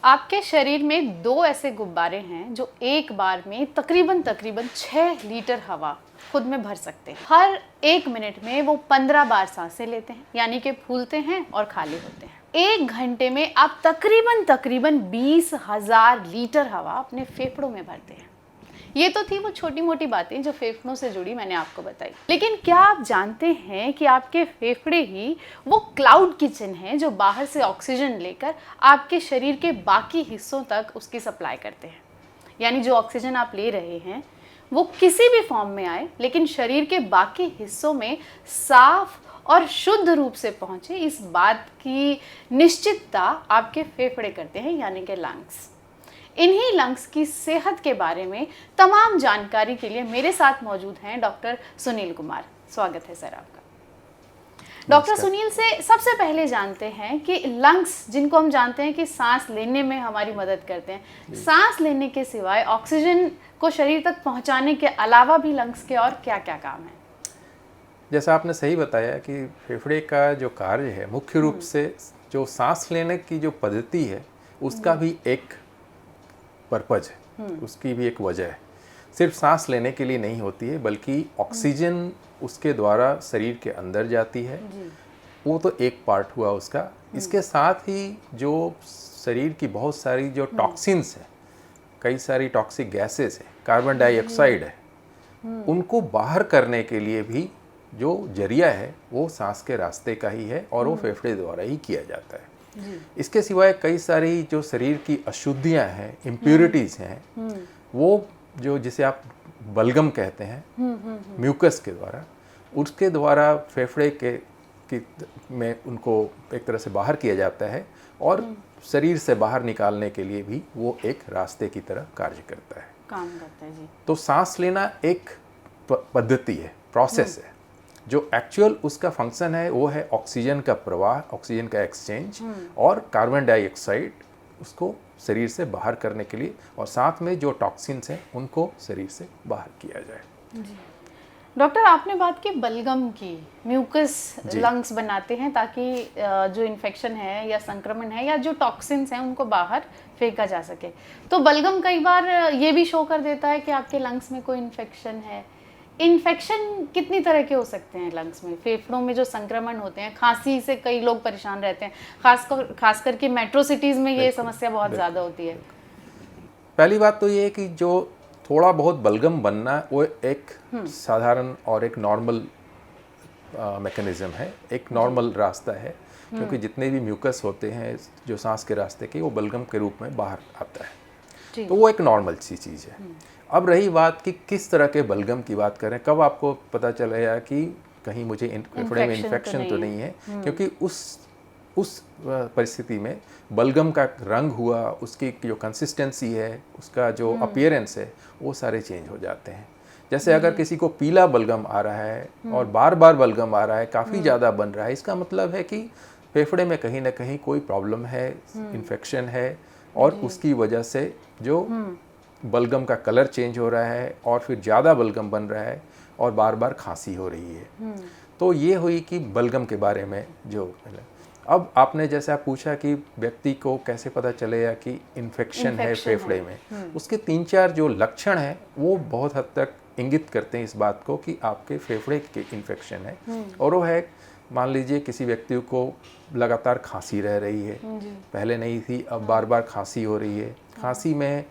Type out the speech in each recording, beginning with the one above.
आपके शरीर में दो ऐसे गुब्बारे हैं जो एक बार में तकरीबन 6 लीटर हवा खुद में भर सकते हैं। हर 1 मिनट में वो 15 बार सांसें लेते हैं, यानी कि फूलते हैं और खाली होते हैं। 1 घंटे में आप तकरीबन 20,000 लीटर हवा अपने फेफड़ों में भरते हैं। ये तो थी वो छोटी मोटी बातें जो फेफड़ों से जुड़ी मैंने आपको बताई। लेकिन क्या आप जानते हैं कि आपके फेफड़े ही वो क्लाउड किचन है जो बाहर से ऑक्सीजन लेकर आपके शरीर के बाकी हिस्सों तक उसकी सप्लाई करते हैं। यानी जो ऑक्सीजन आप ले रहे हैं वो किसी भी फॉर्म में आए, लेकिन शरीर के बाकी हिस्सों में साफ और शुद्ध रूप से पहुंचे, इस बात की निश्चितता आपके फेफड़े करते हैं, यानी कि लंग्स। इन्हीं लंग्स की सेहत के बारे में तमाम जानकारी के लिए मेरे साथ मौजूद हैं डॉक्टर सुनील कुमार। स्वागत है सर आपका। डॉक्टर सुनील से सबसे पहले जानते हैं कि लंग्स, जिनको हम जानते हैं कि सांस लेने में हमारी मदद करते हैं, सांस लेने के सिवाय ऑक्सीजन को शरीर तक पहुंचाने के अलावा भी लंग्स के और क्या क्या काम हैं? जैसा आपने सही बताया कि फेफड़े का जो कार्य है मुख्य रूप से जो सांस लेने की जो पद्धति है उसका भी एक पर्पज है, उसकी भी एक वजह है। सिर्फ सांस लेने के लिए नहीं होती है, बल्कि ऑक्सीजन उसके द्वारा शरीर के अंदर जाती है, वो तो एक पार्ट हुआ उसका। इसके साथ ही जो शरीर की बहुत सारी जो टॉक्सिन्स हैं, कई सारी टॉक्सिक गैसेस हैं, कार्बन डाइऑक्साइड है, उनको बाहर करने के लिए भी जो जरिया है वो सांस के रास्ते का ही है और वो फेफड़े द्वारा ही किया जाता है। इसके सिवाय कई सारी जो शरीर की अशुद्धियां हैं, इम्प्योरिटीज़ हैं, वो जो जिसे आप बलगम कहते हैं, म्यूकस के द्वारा, उसके द्वारा फेफड़े में उनको एक तरह से बाहर किया जाता है और शरीर से बाहर निकालने के लिए भी वो एक रास्ते की तरह कार्य करता है, काम करता है जी। तो सांस लेना एक पद्धति है, प्रोसेस है। जो एक्चुअल उसका फंक्शन है वो है ऑक्सीजन का प्रवाह, ऑक्सीजन का एक्सचेंज और कार्बन डाइऑक्साइड उसको शरीर से बाहर करने के लिए, और साथ में जो टॉक्सिन्स हैं उनको शरीर से बाहर किया जाए जी। डॉक्टर, आपने बात की बलगम की, म्यूकस लंग्स बनाते हैं ताकि जो इन्फेक्शन है या संक्रमण है या जो टॉक्सिन्स हैं उनको बाहर फेंका जा सके। तो बलगम कई बार ये भी शो कर देता है कि आपके लंग्स में कोई इन्फेक्शन है। इन्फेक्शन कितनी तरह के हो सकते हैं लंग्स में? फेफड़ों में जो संक्रमण होते हैं, खांसी से कई लोग परेशान रहते हैं, खास करके मेट्रो सिटीज़ में ये समस्या बहुत ज़्यादा होती है। पहली बात तो ये है कि जो थोड़ा बहुत बलगम बनना वो एक साधारण और एक नॉर्मल मैकेनिज्म है, एक नॉर्मल रास्ता है, क्योंकि जितने भी म्यूकस होते हैं जो सांस के रास्ते के, वो बलगम के रूप में बाहर आता है, तो वो एक नॉर्मल सी चीज़ है। अब रही बात कि किस तरह के बलगम की बात करें, कब आपको पता चलेगा कि कहीं मुझे फेफड़े में इन्फेक्शन तो नहीं है, क्योंकि उस परिस्थिति में बलगम का रंग हुआ, उसकी जो कंसिस्टेंसी है, उसका जो अपीयरेंस है, वो सारे चेंज हो जाते हैं। जैसे अगर किसी को पीला बलगम आ रहा है और बार बार बलगम आ रहा है, काफ़ी ज़्यादा बन रहा है, इसका मतलब है कि फेफड़े में कहीं ना कहीं कोई प्रॉब्लम है, इन्फेक्शन है, और उसकी वजह से जो बलगम का कलर चेंज हो रहा है और फिर ज़्यादा बलगम बन रहा है और बार बार खांसी हो रही है। तो ये हुई कि बलगम के बारे में जो। अब आपने जैसा पूछा कि व्यक्ति को कैसे पता चलेगा कि इन्फेक्शन है फेफड़े में, उसके 3-4 जो लक्षण हैं वो बहुत हद तक इंगित करते हैं इस बात को कि आपके फेफड़े के इन्फेक्शन है। और वो है, मान लीजिए किसी व्यक्ति को लगातार खांसी रह रही है, पहले नहीं थी, अब बार बार खांसी हो रही है, खांसी में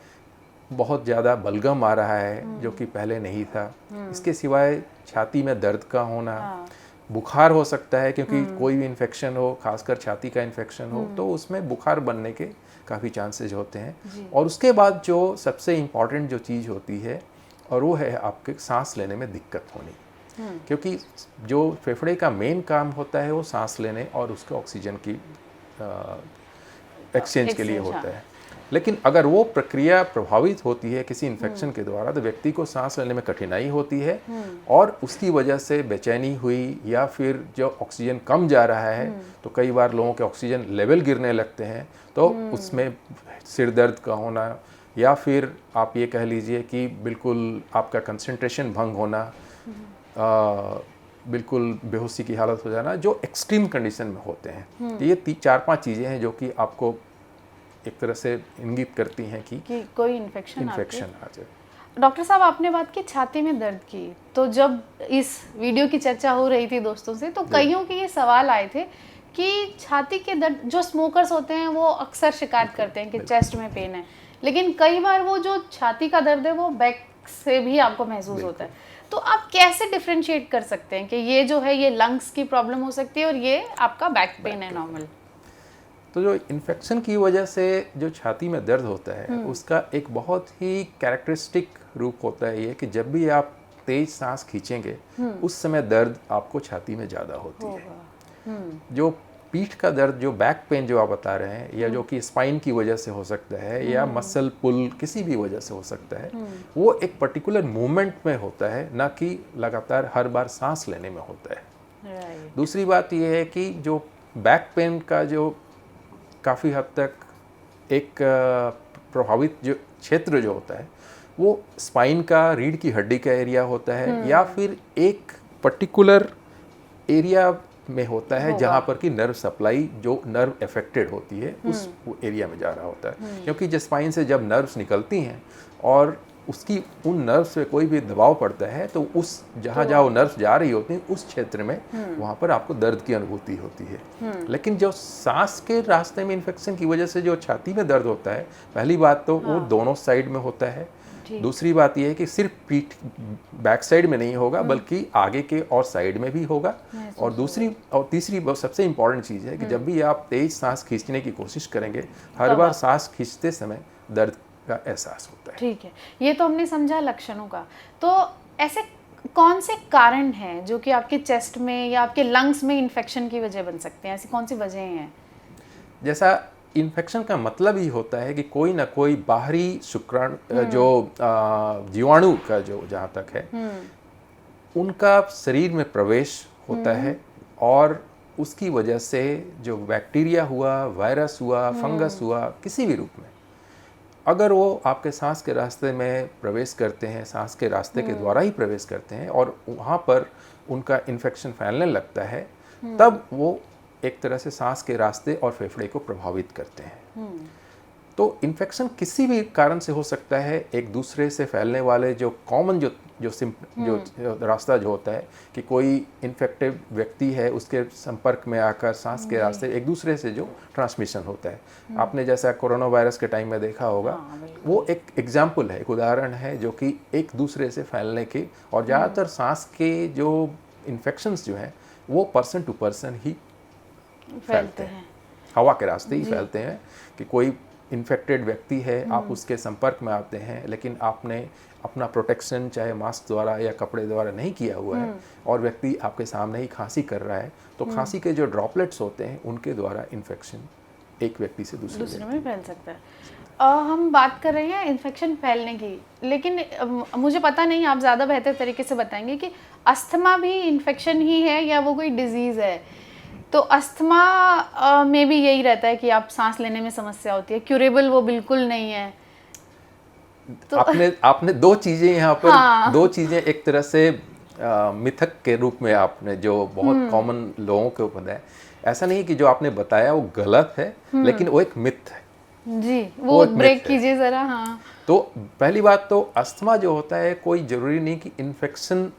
बहुत ज़्यादा बलगम आ रहा है जो कि पहले नहीं था। इसके सिवाय छाती में दर्द का होना, बुखार हो सकता है, क्योंकि कोई भी इन्फेक्शन हो, खासकर छाती का इन्फेक्शन हो, तो उसमें बुखार बनने के काफ़ी चांसेस होते हैं। और उसके बाद जो सबसे इम्पॉर्टेंट जो चीज़ होती है, और वो है आपके सांस लेने में दिक्कत होनी, क्योंकि जो फेफड़े का मेन काम होता है वो सांस लेने और उसके ऑक्सीजन की एक्सचेंज के लिए होता है। लेकिन अगर वो प्रक्रिया प्रभावित होती है किसी इन्फेक्शन के द्वारा, तो व्यक्ति को सांस लेने में कठिनाई होती है और उसकी वजह से बेचैनी हुई, या फिर जो ऑक्सीजन कम जा रहा है तो कई बार लोगों के ऑक्सीजन लेवल गिरने लगते हैं, तो उसमें सिर दर्द का होना, या फिर आप ये कह लीजिए कि बिल्कुल आपका कंसंट्रेशन भंग होना, बिल्कुल बेहोशी की हालत हो जाना, जो एक्सट्रीम कंडीशन में होते हैं। तो ये 4-5 चीज़ें हैं जो कि आपको एक तरह से इंगित करती हैं कि कोई इन्फेक्शन इन्फेक्शन आ जाए। डॉक्टर साहब, आपने बात की छाती में दर्द की, तो जब इस वीडियो की चर्चा हो रही थी दोस्तों से, तो कईयों के ये सवाल आए थे कि छाती के दर्द, जो स्मोकर्स होते हैं वो अक्सर शिकायत करते हैं कि चेस्ट में पेन है, लेकिन कई बार वो जो छाती का दर्द है वो बैक से भी आपको महसूस होता है। तो आप कैसे डिफरेंशिएट कर सकते हैं कि ये जो है ये लंग्स की प्रॉब्लम हो सकती है और ये आपका बैक पेन है नॉर्मल? तो जो इन्फेक्शन की वजह से जो छाती में दर्द होता है उसका एक बहुत ही कैरेक्टरिस्टिक रूप होता है ये कि जब भी आप तेज सांस खींचेंगे उस समय दर्द आपको छाती में ज़्यादा होती है। जो पीठ का दर्द, जो बैक पेन जो आप बता रहे हैं, या जो कि स्पाइन की वजह से हो सकता है या मसल पुल किसी भी वजह से हो सकता है, वो एक पर्टिकुलर मूवमेंट में होता है, ना कि लगातार हर बार सांस लेने में होता है। दूसरी बात ये है कि जो बैक पेन का जो काफ़ी हद तक एक प्रभावित जो क्षेत्र जो होता है वो स्पाइन का, रीढ़ की हड्डी का एरिया होता है, या फिर एक पर्टिकुलर एरिया में होता है जहाँ पर कि नर्व सप्लाई, जो नर्व अफेक्टेड होती है उस एरिया में जा रहा होता है। क्योंकि जब स्पाइन से जब नर्व्स निकलती हैं और उसकी उन नर्व्स पे कोई भी दबाव पड़ता है तो उस जहाँ वो नर्व्स जा रही होती हैं उस क्षेत्र में वहाँ पर आपको दर्द की अनुभूति होती है। लेकिन जो सांस के रास्ते में इन्फेक्शन की वजह से जो छाती में दर्द होता है, पहली बात तो वो दोनों साइड में होता है। दूसरी बात यह है कि सिर्फ पीठ बैक साइड में नहीं होगा बल्कि आगे के और साइड में भी होगा। और दूसरी और तीसरी सबसे इम्पॉर्टेंट चीज़ है कि जब भी आप तेज सांस खींचने की कोशिश करेंगे, हर बार सांस खींचते समय दर्द का एहसास होता है। ठीक है, ये तो हमने समझा लक्षणों का। तो ऐसे कौन से कारण हैं जो कि आपके चेस्ट में या आपके लंग्स में इन्फेक्शन की वजह बन सकते हैं? ऐसी कौन सी वजह हैं? जैसा इन्फेक्शन का मतलब ही होता है कि कोई ना कोई बाहरी शुक्राणु, जो जीवाणु का जो जहाँ तक है उनका शरीर में प्रवेश होता है, और उसकी वजह से जो बैक्टीरिया हुआ, वायरस हुआ, फंगस हुआ, किसी भी रूप में अगर वो आपके सांस के रास्ते में प्रवेश करते हैं, सांस के रास्ते के द्वारा ही प्रवेश करते हैं और वहाँ पर उनका इन्फेक्शन फैलने लगता है, तब वो एक तरह से सांस के रास्ते और फेफड़े को प्रभावित करते हैं। तो इन्फेक्शन किसी भी कारण से हो सकता है। एक दूसरे से फैलने वाले जो कॉमन जो रास्ता जो होता है कि कोई इन्फेक्टिव व्यक्ति है, उसके संपर्क में आकर सांस के रास्ते एक दूसरे से जो ट्रांसमिशन होता है। आपने जैसा कोरोना वायरस के टाइम में देखा होगा, वो एक एग्जाम्पल है, एक उदाहरण है जो कि एक दूसरे से फैलने के, और ज़्यादातर सांस के जो इन्फेक्शंस जो हैं वो पर्सन टू पर्सन ही फैलते हैं, हवा के रास्ते ही फैलते हैं। कि कोई इन्फेक्टेड व्यक्ति है, आप उसके संपर्क में आते हैं, लेकिन आपने अपना प्रोटेक्शन चाहे मास्क द्वारा या कपड़े द्वारा नहीं किया हुआ है, और व्यक्ति आपके सामने ही खांसी कर रहा है, तो खांसी के जो ड्रॉपलेट्स होते हैं उनके द्वारा इन्फेक्शन एक व्यक्ति से दूसरे में फैल सकता है। हम बात कर रहे हैं इन्फेक्शन फैलने की, लेकिन मुझे पता नहीं, आप ज़्यादा बेहतर तरीके से बताएंगे कि अस्थमा भी इन्फेक्शन ही है या वो कोई डिजीज़ है? तो अस्थमा में भी यही रहता है कि आप सांस लेने में समस्या होती है, क्यूरेबल वो बिल्कुल नहीं है। तो आपने दो चीज़ें यहाँ पर दो चीज़ें एक तरह से मिथक के रूप में आपने जो बहुत कॉमन लोगों के ऊपर है, ऐसा नहीं कि जो आपने बताया वो गलत है, लेकिन वो एक मिथ है जी, वो ब्रेक कीजिए ज़रा। हाँ, तो पहली बात तो अस्थमा जो होता है कोई ज़रूरी नहीं कि इन्फेक्शन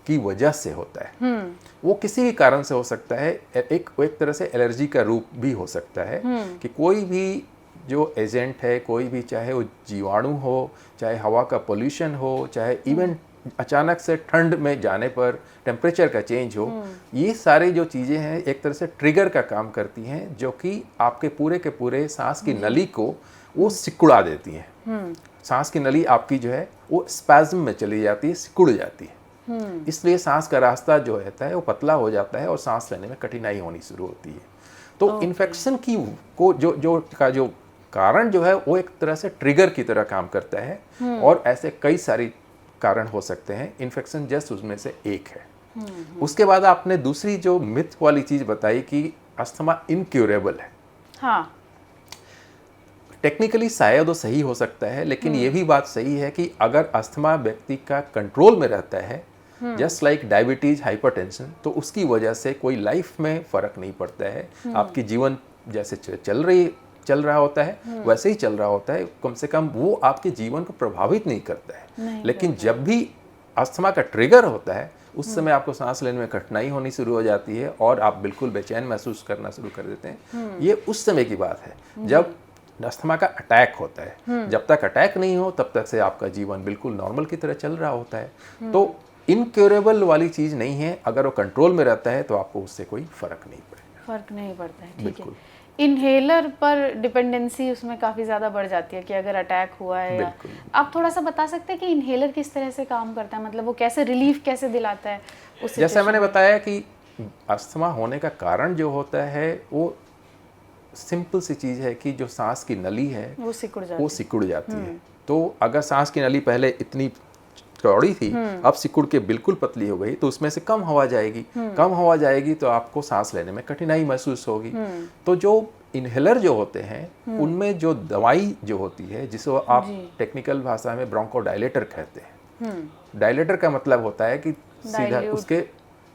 की वजह से होता है, वो किसी भी कारण से हो सकता है। एक तरह से एलर्जी का रूप भी हो सकता है कि कोई भी जो एजेंट है, कोई भी, चाहे वो जीवाणु हो, चाहे हवा का पोल्यूशन हो, चाहे इवन अचानक से ठंड में जाने पर टेम्परेचर का चेंज हो, ये सारी जो चीज़ें हैं एक तरह से ट्रिगर का काम करती हैं, जो कि आपके पूरे के पूरे सांस की नली को वो सिकुड़ा देती हैं। सांस की नली आपकी जो है वो स्पैज्म में चली जाती है, सिकुड़ जाती है। इसलिए सांस का रास्ता जो रहता है वो पतला हो जाता है और सांस लेने में कठिनाई होनी शुरू होती है। तो इन्फेक्शन की को जो कारण जो है वो एक तरह से ट्रिगर की तरह काम करता है, और ऐसे कई सारे कारण हो सकते हैं। इन्फेक्शन जस्ट उसमें से एक है। उसके बाद आपने दूसरी जो मिथ वाली चीज़ बताई कि अस्थमा इनक्यूरेबल है। हाँ, टेक्निकली शायद वो सही हो सकता है, लेकिन ये भी बात सही है कि अगर अस्थमा व्यक्ति का कंट्रोल में रहता है, जस्ट लाइक डायबिटीज, हाइपरटेंशन, तो उसकी वजह से कोई लाइफ में फ़र्क नहीं पड़ता है। आपकी जीवन जैसे चल रहा होता है वैसे ही चल रहा होता है, कम से कम वो आपके जीवन को प्रभावित नहीं करता है। लेकिन जब भी अस्थमा का ट्रिगर होता है उस समय आपको सांस लेने में कठिनाई होनी शुरू हो जाती है और आप बिल्कुल बेचैन महसूस करना शुरू कर देते हैं। ये उस समय की बात है जब अस्थमा का अटैक होता है। जब तक अटैक नहीं हो तब तक से आपका जीवन बिल्कुल नॉर्मल की तरह चल रहा होता है। तो इनक्योरेबल वाली चीज़ नहीं है, अगर वो कंट्रोल में रहता है तो आपको उससे कोई फर्क नहीं पड़ेगा। फर्क नहीं पड़ता है, ठीक है। इनहेलर पर डिपेंडेंसी उसमें काफ़ी ज़्यादा बढ़ जाती है कि अगर अटैक हुआ है या आप थोड़ा सा बता सकते हैं कि इनहेलर किस तरह से काम करता है, मतलब वो कैसे रिलीफ कैसे दिलाता है उस जैसे मैंने बताया कि अस्थमा होने का कारण जो होता है वो सिंपल सी चीज़ है कि जो सांस की नली है वो सिकुड़ जाती है। तो अगर सांस की नली पहले इतनी चौड़ी थी अब सिकुड़ के बिल्कुल पतली हो गई तो उसमें से कम हवा जाएगी। कम हवा जाएगी तो आपको सांस लेने में कठिनाई महसूस होगी। तो जो इनहेलर जो होते हैं उनमें जो दवाई जो होती है जिसको आप टेक्निकल भाषा में ब्रोंकोडायलेटर कहते हैं। डायलेटर का मतलब होता है कि सीधा उसके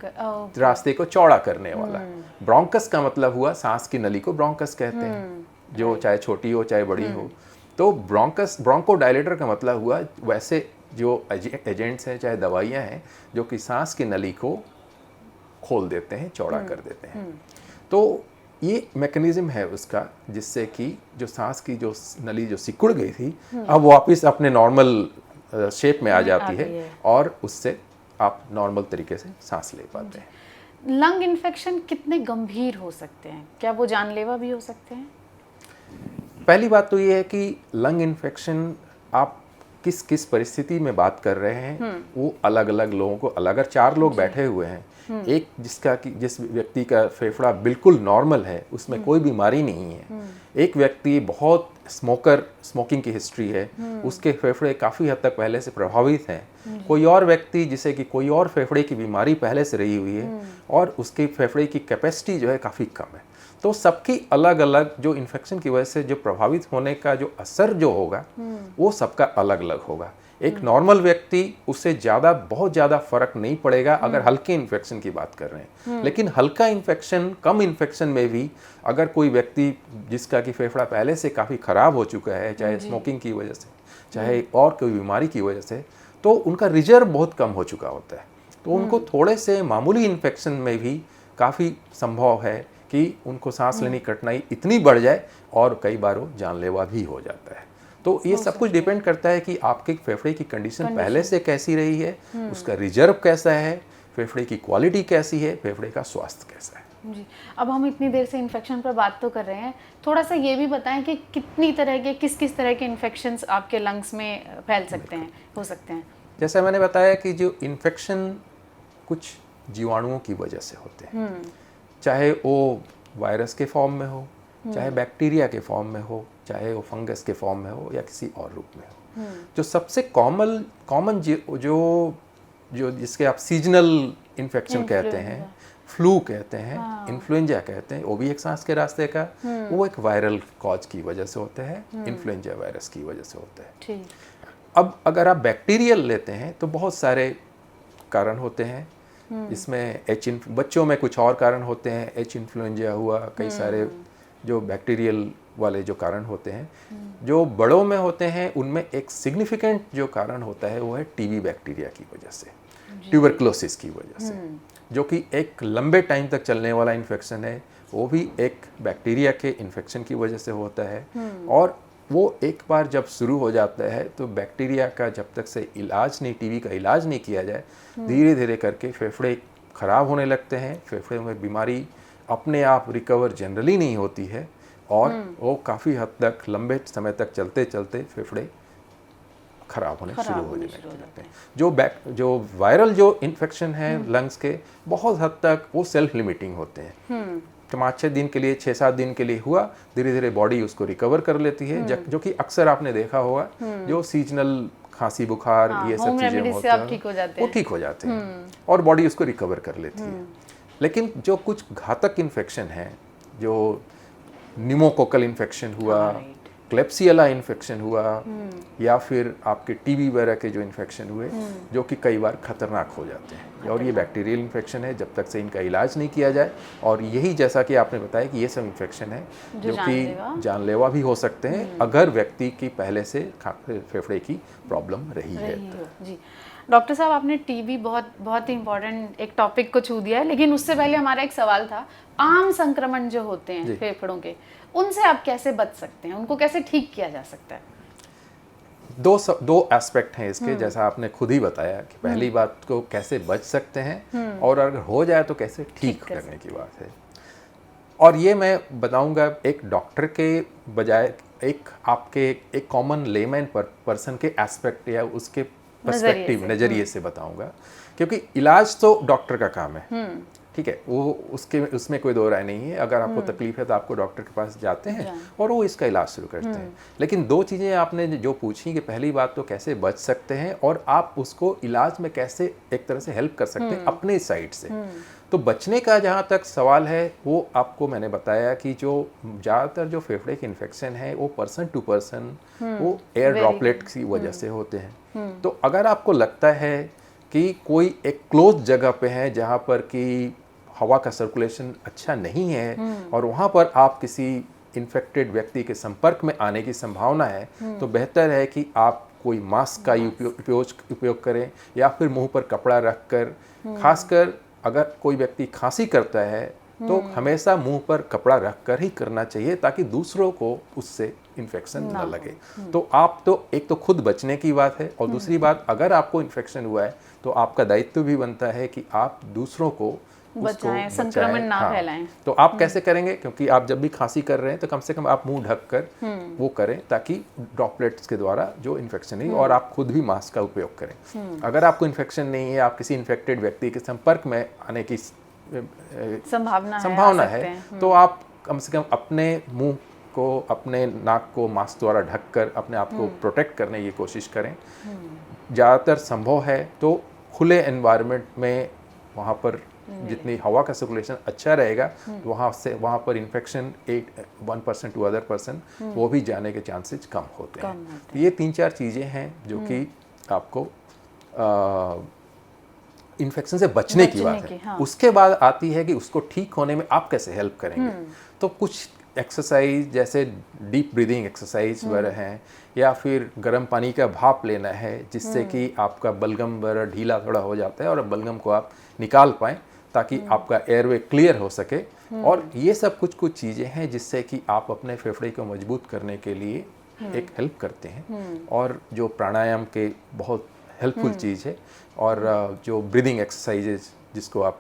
रास्ते को चौड़ा करने वाला। ब्रोंकस का मतलब हुआ सांस की नली को ब्रोंकस कहते हैं, जो चाहे छोटी हो चाहे बड़ी हो। तो ब्रोंकोडायलेटर का मतलब हुआ वैसे जो एजेंट्स हैं चाहे दवाइयाँ हैं जो कि सांस की नली को खोल देते हैं, चौड़ा कर देते हैं। तो ये मैकेनिज्म है उसका जिससे कि जो सांस की जो नली जो सिकुड़ गई थी अब वापस अपने नॉर्मल शेप में आ जाती है और उससे आप नॉर्मल तरीके से सांस ले पाते हैं। लंग इन्फेक्शन कितने गंभीर हो सकते हैं, क्या वो जानलेवा भी हो सकते हैं? पहली बात तो ये है कि लंग इन्फेक्शन आप किस किस परिस्थिति में बात कर रहे हैं वो अलग अलग लोगों को अलग। अगर 4 लोग बैठे हुए हैं, एक जिस व्यक्ति का फेफड़ा बिल्कुल नॉर्मल है उसमें कोई बीमारी नहीं है, एक व्यक्ति बहुत स्मोकिंग की हिस्ट्री है उसके फेफड़े काफ़ी हद तक पहले से प्रभावित हैं, कोई और व्यक्ति जिसे कि कोई और फेफड़े की बीमारी पहले से रही हुई है और उसके फेफड़े की कैपेसिटी जो है काफ़ी कम है। तो सबकी अलग अलग जो इन्फेक्शन की वजह से जो प्रभावित होने का जो असर जो होगा वो सबका अलग अलग होगा। एक नॉर्मल व्यक्ति उससे बहुत ज़्यादा फर्क नहीं पड़ेगा अगर हल्के इन्फेक्शन की बात कर रहे हैं। लेकिन हल्का इन्फेक्शन, कम इन्फेक्शन में भी अगर कोई व्यक्ति जिसका कि फेफड़ा पहले से काफ़ी ख़राब हो चुका है, चाहे स्मोकिंग की वजह से चाहे और कोई बीमारी की वजह से, तो उनका रिजर्व बहुत कम हो चुका होता है। तो उनको थोड़े से मामूली इन्फेक्शन में भी काफ़ी संभव है कि उनको सांस लेने की कठिनाई इतनी बढ़ जाए और कई बार वो जानलेवा भी हो जाता है। तो ये सब कुछ डिपेंड करता है कि आपके फेफड़े की कंडीशन पहले से कैसी रही है, उसका रिजर्व कैसा है, फेफड़े की क्वालिटी कैसी है, फेफड़े का स्वास्थ्य कैसा है। जी, अब हम इतनी देर से इन्फेक्शन पर बात तो कर रहे हैं, थोड़ा सा ये भी बताएं कि कितनी तरह के किस तरह के इन्फेक्शंस आपके लंग्स में फैल सकते हैं, हो सकते हैं? जैसे मैंने बताया कि जो इन्फेक्शन कुछ जीवाणुओं की वजह से होते हैं, चाहे वो वायरस के फॉर्म में हो, चाहे बैक्टीरिया के फॉर्म में हो, चाहे वो फंगस के फॉर्म में हो या किसी और रूप में हो। जो सबसे कॉमन जो जिसके आप सीजनल इन्फेक्शन कहते हैं, फ्लू कहते हैं, इन्फ्लुएंजा कहते हैं, वो भी एक सांस के रास्ते का, वो एक वायरल कॉज की वजह से होता है, इन्फ्लुएंजा वायरस की वजह से होता है। अब अगर आप बैक्टीरियल लेते हैं तो बहुत सारे कारण होते हैं। इसमें बच्चों में कुछ और कारण होते हैं, एच इन्फ्लुएंजा हुआ, कई सारे जो बैक्टीरियल वाले जो कारण होते हैं। जो बड़ों में होते हैं उनमें एक सिग्निफिकेंट जो कारण होता है वो है टीबी बैक्टीरिया की वजह से, ट्यूबरक्लोसिस की वजह से, जो कि एक लंबे टाइम तक चलने वाला इन्फेक्शन है। वो भी एक बैक्टीरिया के इन्फेक्शन की वजह से होता है और वो एक बार जब शुरू हो जाता है तो बैक्टीरिया का जब तक से इलाज नहीं, टीबी का इलाज नहीं किया जाए, धीरे धीरे करके फेफड़े ख़राब होने लगते हैं। फेफड़े में बीमारी अपने आप रिकवर जनरली नहीं होती है और वो काफ़ी हद तक लंबे समय तक चलते चलते फेफड़े ख़राब होने शुरू होने लगते हैं। जो वायरल जो इन्फेक्शन है लंग्स के, बहुत हद तक वो सेल्फ लिमिटिंग होते हैं। 5-6 दिन के लिए, 6-7 दिन के लिए हुआ, धीरे धीरे बॉडी उसको रिकवर कर लेती है। जो कि अक्सर आपने देखा होगा जो सीजनल खांसी बुखार ये सब चीज़ें होती हैं वो ठीक हो जाते हैं और बॉडी उसको रिकवर कर लेती है। लेकिन जो कुछ घातक इन्फेक्शन है, जो निमोकोकल इन्फेक्शन हुआ, क्लेप्सियला इन्फेक्शन हुआ या फिर आपके टीबी वगैरह के जो इन्फेक्शन हुए जो कि कई बार खतरनाक हो जाते हैं, और ये बैक्टीरियल इन्फेक्शन है जब तक से इनका इलाज नहीं किया जाए। और यही जैसा कि आपने बताया कि ये सब इन्फेक्शन है जो कि जानलेवा भी हो सकते हैं अगर व्यक्ति की पहले से फेफड़े की प्रॉब्लम रही है। जी डॉक्टर साहब, आपने टीबी बहुत ही इम्पोर्टेंट एक टॉपिक को छू दिया है, लेकिन उससे पहले हमारा एक सवाल था, आम संक्रमण जो होते हैं फेफड़ों के, उनसे आप कैसे बच सकते हैं, उनको कैसे ठीक किया जा सकता है? दो एस्पेक्ट हैं इसके, जैसा आपने खुद ही बताया कि पहली बात को कैसे बच सकते हैं और अगर हो जाए तो कैसे ठीक करने की बात है। और ये मैं बताऊंगा एक डॉक्टर के बजाय एक कॉमन लेमैन पर्सन के एस्पेक्ट या उसके पर्सपेक्टिव नज़रिए से बताऊंगा, क्योंकि इलाज तो डॉक्टर का काम है, ठीक है, वो उसमें कोई दो राय नहीं है। अगर आपको तकलीफ है तो आपको डॉक्टर के पास जाते हैं और वो इसका इलाज शुरू करते हैं। लेकिन दो चीज़ें आपने जो पूछी कि पहली बात तो कैसे बच सकते हैं और आप उसको इलाज में कैसे एक तरह से हेल्प कर सकते हैं अपने साइड से। तो बचने का जहाँ तक सवाल है वो आपको मैंने बताया कि जो ज़्यादातर जो फेफड़े की इन्फेक्शन है वो पर्सन टू पर्सन वो एयर ड्रॉपलेट की वजह से होते हैं। तो अगर आपको लगता है कि कोई एक क्लोज जगह पे है जहाँ पर कि हवा का सर्कुलेशन अच्छा नहीं है और वहाँ पर आप किसी इन्फेक्टेड व्यक्ति के संपर्क में आने की संभावना है, तो बेहतर है कि आप कोई मास्क का उपयोग करें या फिर मुंह पर कपड़ा रख कर, खासकर अगर कोई व्यक्ति खांसी करता है तो हमेशा मुंह पर कपड़ा रख कर ही करना चाहिए ताकि दूसरों को उससे इन्फेक्शन न लगे। तो आप तो एक तो खुद बचने की बात है, और दूसरी बात अगर आपको इन्फेक्शन हुआ है तो आपका दायित्व भी बनता है कि आप दूसरों को बचाएं, संक्रमण ना फैलाएं। तो आप कैसे करेंगे, क्योंकि आप जब भी खांसी कर रहे हैं तो कम से कम आप मुंह ढक कर वो करें ताकि ड्रॉपलेट्स के द्वारा जो इन्फेक्शन है, और आप खुद भी मास्क का उपयोग करें। अगर आपको इन्फेक्शन नहीं है, आप किसी इन्फेक्टेड व्यक्ति के संपर्क में आने की संभावना है तो आप कम से कम अपने मुंह को, अपने नाक को मास्क द्वारा ढककर अपने आप को प्रोटेक्ट करने की कोशिश करें। ज़्यादातर संभव है तो खुले एनवायरनमेंट में, वहाँ पर जितनी हवा का सर्कुलेशन अच्छा रहेगा वहाँ पर इन्फेक्शन 1% टू अदर पर्सन वो भी जाने के चांसेस कम होते हैं। तो ये 3-4 चीज़ें हैं जो कि आपको इन्फेक्शन से बचने की बात है। हाँ। उसके बाद आती है कि उसको ठीक होने में आप कैसे हेल्प करेंगे। तो कुछ एक्सरसाइज जैसे डीप ब्रीदिंग एक्सरसाइज वगैरह हैं, या फिर गर्म पानी का भाप लेना है जिससे कि आपका बलगम वगैरह ढीला थोड़ा हो जाता है और बलगम को आप निकाल पाएँ ताकि आपका एयरवे क्लियर हो सके। और ये सब कुछ चीज़ें हैं जिससे कि आप अपने फेफड़े को मजबूत करने के लिए एक हेल्प करते हैं। और जो प्राणायाम के बहुत हेल्पफुल चीज़ है, और जो ब्रीदिंग एक्सरसाइजेज जिसको आप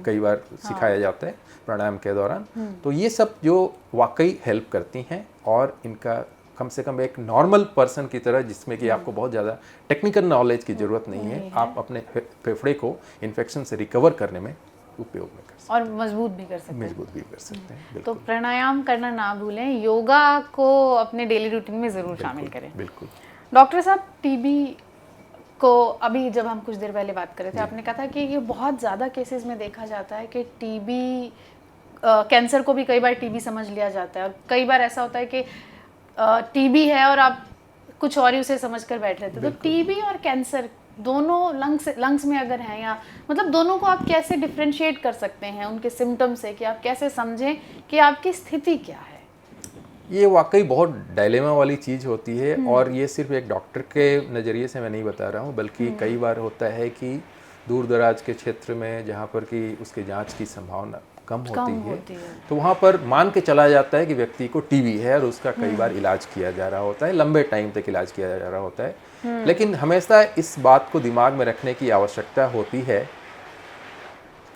कई बार सिखाया जाता है प्राणायाम के दौरान, तो ये सब जो वाकई हेल्प करती हैं और इनका कम से कम एक नॉर्मल पर्सन की तरह, जिसमें कि आपको बहुत ज़्यादा टेक्निकल नॉलेज की ज़रूरत नहीं है, आप अपने फेफड़े को इन्फेक्शन से रिकवर करने में उपयोग में कर सकते हैं और मजबूत भी कर सकते हैं। तो बिल्कुल। प्राणायाम करना ना भूलें, योगा को अपने डेली रूटीन में ज़रूर शामिल करें। बिल्कुल। डॉक्टर साहब, टीबी को अभी जब हम कुछ देर पहले बात कर रहे थे, आपने कहा था कि ये बहुत ज़्यादा केसेस में देखा जाता है कि टीबी, कैंसर को भी कई बार टीबी समझ लिया जाता है, और कई बार ऐसा होता है कि टीबी है और आप कुछ और ही उसे समझ कर बैठ रहे थे। तो टीबी और कैंसर दोनों लंग्स में अगर हैं, या मतलब दोनों को आप कैसे डिफरेंशिएट कर सकते हैं उनके सिम्टम से, कि आप कैसे समझें कि आपकी स्थिति क्या है? ये वाकई बहुत डायलेमा वाली चीज़ होती है, और ये सिर्फ एक डॉक्टर के नज़रिए से मैं नहीं बता रहा हूँ, बल्कि कई बार होता है कि दूर दराज के क्षेत्र में जहाँ पर कि उसके जांच की संभावना कम होती है, तो वहाँ पर मान के चला जाता है कि व्यक्ति को टीबी है और उसका कई बार इलाज किया जा रहा होता है, लंबे टाइम तक इलाज किया जा रहा होता है। लेकिन हमेशा इस बात को दिमाग में रखने की आवश्यकता होती है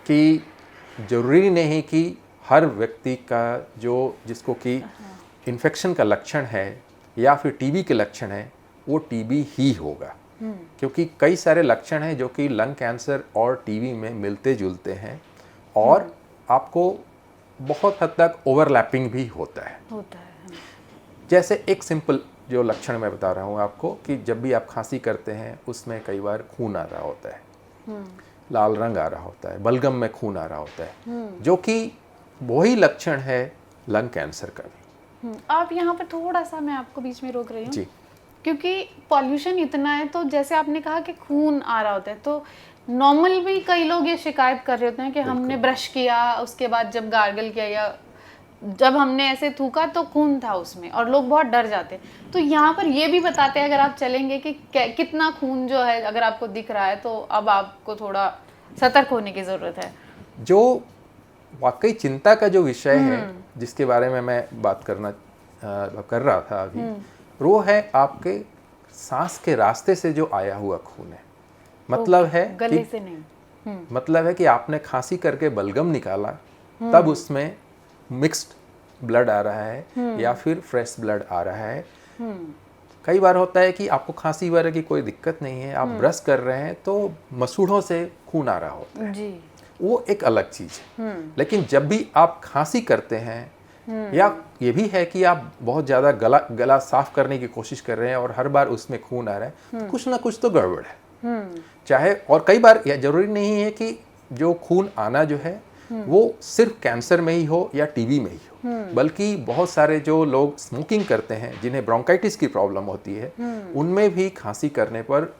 कि ज़रूरी नहीं कि हर व्यक्ति का जिसको कि इन्फेक्शन का लक्षण है या फिर टीबी के लक्षण है वो टीबी ही होगा, क्योंकि कई सारे लक्षण हैं जो कि लंग कैंसर और टीबी में मिलते जुलते हैं, और आपको बहुत हद तक ओवरलैपिंग भी होता है। जैसे एक सिंपल जो लक्षण मैं बता रहा हूँ आपको, कि जब भी आप खांसी करते हैं उसमें कई बार खून आ रहा होता है, लाल रंग आ रहा होता है, बलगम में खून आ रहा होता है, जो कि वही लक्षण है लंग कैंसर का भी। आप यहाँ पर थोड़ा सा, मैं आपको बीच में रोक रही हूँ जी। क्योंकि पॉल्यूशन इतना है, तो जैसे आपने कहा कि खून आ रहा होता है, तो नॉर्मल भी कई लोग ये शिकायत कर रहे होते हैं कि हमने ब्रश किया, उसके बाद जब गार्गल किया या जब हमने ऐसे थूका तो खून था उसमें, और लोग बहुत डर जाते हैं। तो यहाँ पर ये भी बताते हैं, अगर आप चलेंगे, कि कितना खून जो है अगर आपको दिख रहा है तो अब आपको थोड़ा सतर्क होने की ज़रूरत है। जो वाकई चिंता का जो विषय है जिसके बारे में मैं बात कर रहा था अभी, वो है आपके सांस के रास्ते से जो आया हुआ खून है। मतलब है गले कि से नहीं। मतलब है कि आपने खांसी करके बलगम निकाला, तब उसमें मिक्स्ड ब्लड आ रहा है या फिर फ्रेश ब्लड आ रहा है। कई बार होता है कि आपको खांसी वगैरह की कोई दिक्कत नहीं है, आप ब्रश कर रहे हैं तो मसूड़ों से खून आ रहा होता है जी। वो एक अलग चीज है। लेकिन जब भी आप खांसी करते हैं या ये भी है कि आप बहुत ज़्यादा गला साफ करने की कोशिश कर रहे हैं और हर बार उसमें खून आ रहा है, तो कुछ ना कुछ तो गड़बड़ है। चाहे, और कई बार यह जरूरी नहीं है कि जो खून आना जो है वो सिर्फ कैंसर में ही हो या टीबी में ही हो, बल्कि बहुत सारे जो लोग स्मोकिंग करते हैं, जिन्हें ब्रोंकाइटिस की प्रॉब्लम होती है, उनमें भी खांसी करने पर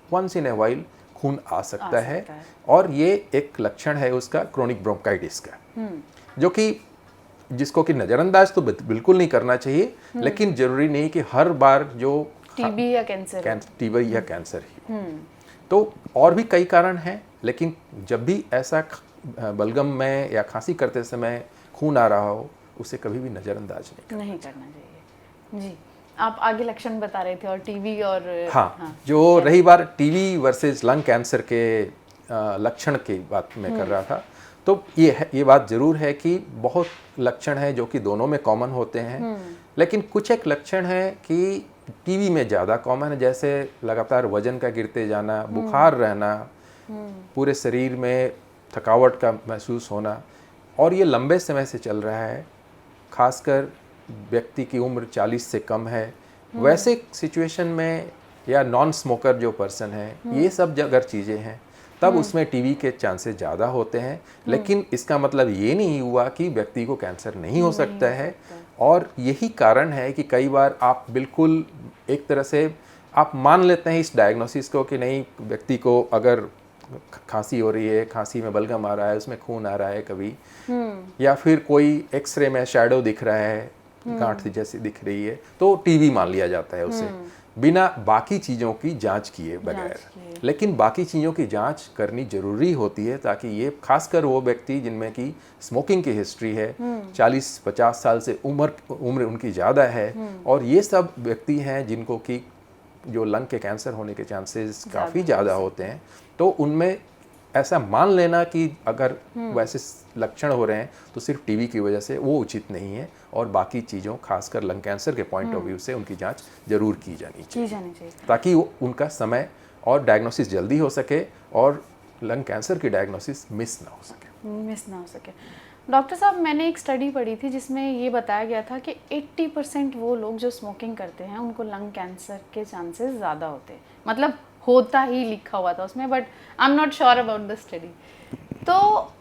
वंस इन ए वाइल खून आ सकता है। और ये एक लक्षण है उसका क्रोनिक ब्रोंकाइटिस का, जो कि जिसको कि नज़रअंदाज तो बिल्कुल नहीं करना चाहिए, लेकिन जरूरी नहीं कि हर बार जो टीबी या कैंसर टीबी या कैंसर ही। तो और भी कई कारण हैं, लेकिन जब भी ऐसा बलगम में या खांसी करते समय खून आ रहा हो, उसे कभी भी नज़रअंदाज नहीं करना चाहिए। जी, आप आगे लक्षण बता रहे थे, और टीबी और हाँ, जो रही बार टीबी वर्सेस लंग कैंसर के लक्षण की बात मैं कर रहा था, तो ये बात ज़रूर है कि बहुत लक्षण है जो कि दोनों में कॉमन होते हैं, लेकिन कुछ एक लक्षण है कि टीबी में ज़्यादा कॉमन है, जैसे लगातार वजन का गिरते जाना, बुखार रहना, पूरे शरीर में थकावट का महसूस होना, और ये लंबे समय से चल रहा है, खासकर व्यक्ति की उम्र 40 से कम है, वैसे सिचुएशन में, या नॉन स्मोकर जो पर्सन है, ये सब अगर चीज़ें हैं, तब उसमें टीबी के चांसेस ज़्यादा होते हैं। लेकिन इसका मतलब ये नहीं हुआ कि व्यक्ति को कैंसर नहीं हो सकता है। और यही कारण है कि कई बार आप बिल्कुल एक तरह से आप मान लेते हैं इस डायग्नोसिस को कि नहीं, व्यक्ति को अगर खांसी हो रही है, खांसी में बलगम आ रहा है, उसमें खून आ रहा है कभी, या फिर कोई एक्सरे में शैडो दिख रहा है, गांठ जैसी दिख रही है, तो टीबी मान लिया जाता है उसे, बिना बाकी चीज़ों की जांच किए बगैर। लेकिन बाकी चीज़ों की जांच करनी जरूरी होती है, ताकि ये खासकर वो व्यक्ति जिनमें की स्मोकिंग की हिस्ट्री है, 40-50 साल से उम्र उनकी ज़्यादा है, और ये सब व्यक्ति हैं जिनको कि जो लंग के कैंसर होने के चांसेस काफ़ी ज़्यादा होते हैं, तो उनमें ऐसा मान लेना कि अगर वैसे लक्षण हो रहे हैं तो सिर्फ टीबी की वजह से, वो उचित नहीं है। और बाकी चीज़ों, खासकर लंग कैंसर के पॉइंट ऑफ व्यू से उनकी जांच जरूर की जानी चाहिए, ताकि उनका समय और डायग्नोसिस जल्दी हो सके और लंग कैंसर की डायग्नोसिस मिस ना हो सके। डॉक्टर साहब, मैंने एक स्टडी पढ़ी थी जिसमें ये बताया गया था कि 80% वो लोग जो स्मोकिंग करते हैं उनको लंग कैंसर के चांसेस ज़्यादा होते हैं। मतलब होता ही लिखा हुआ था उसमें, but I am not sure about the study. तो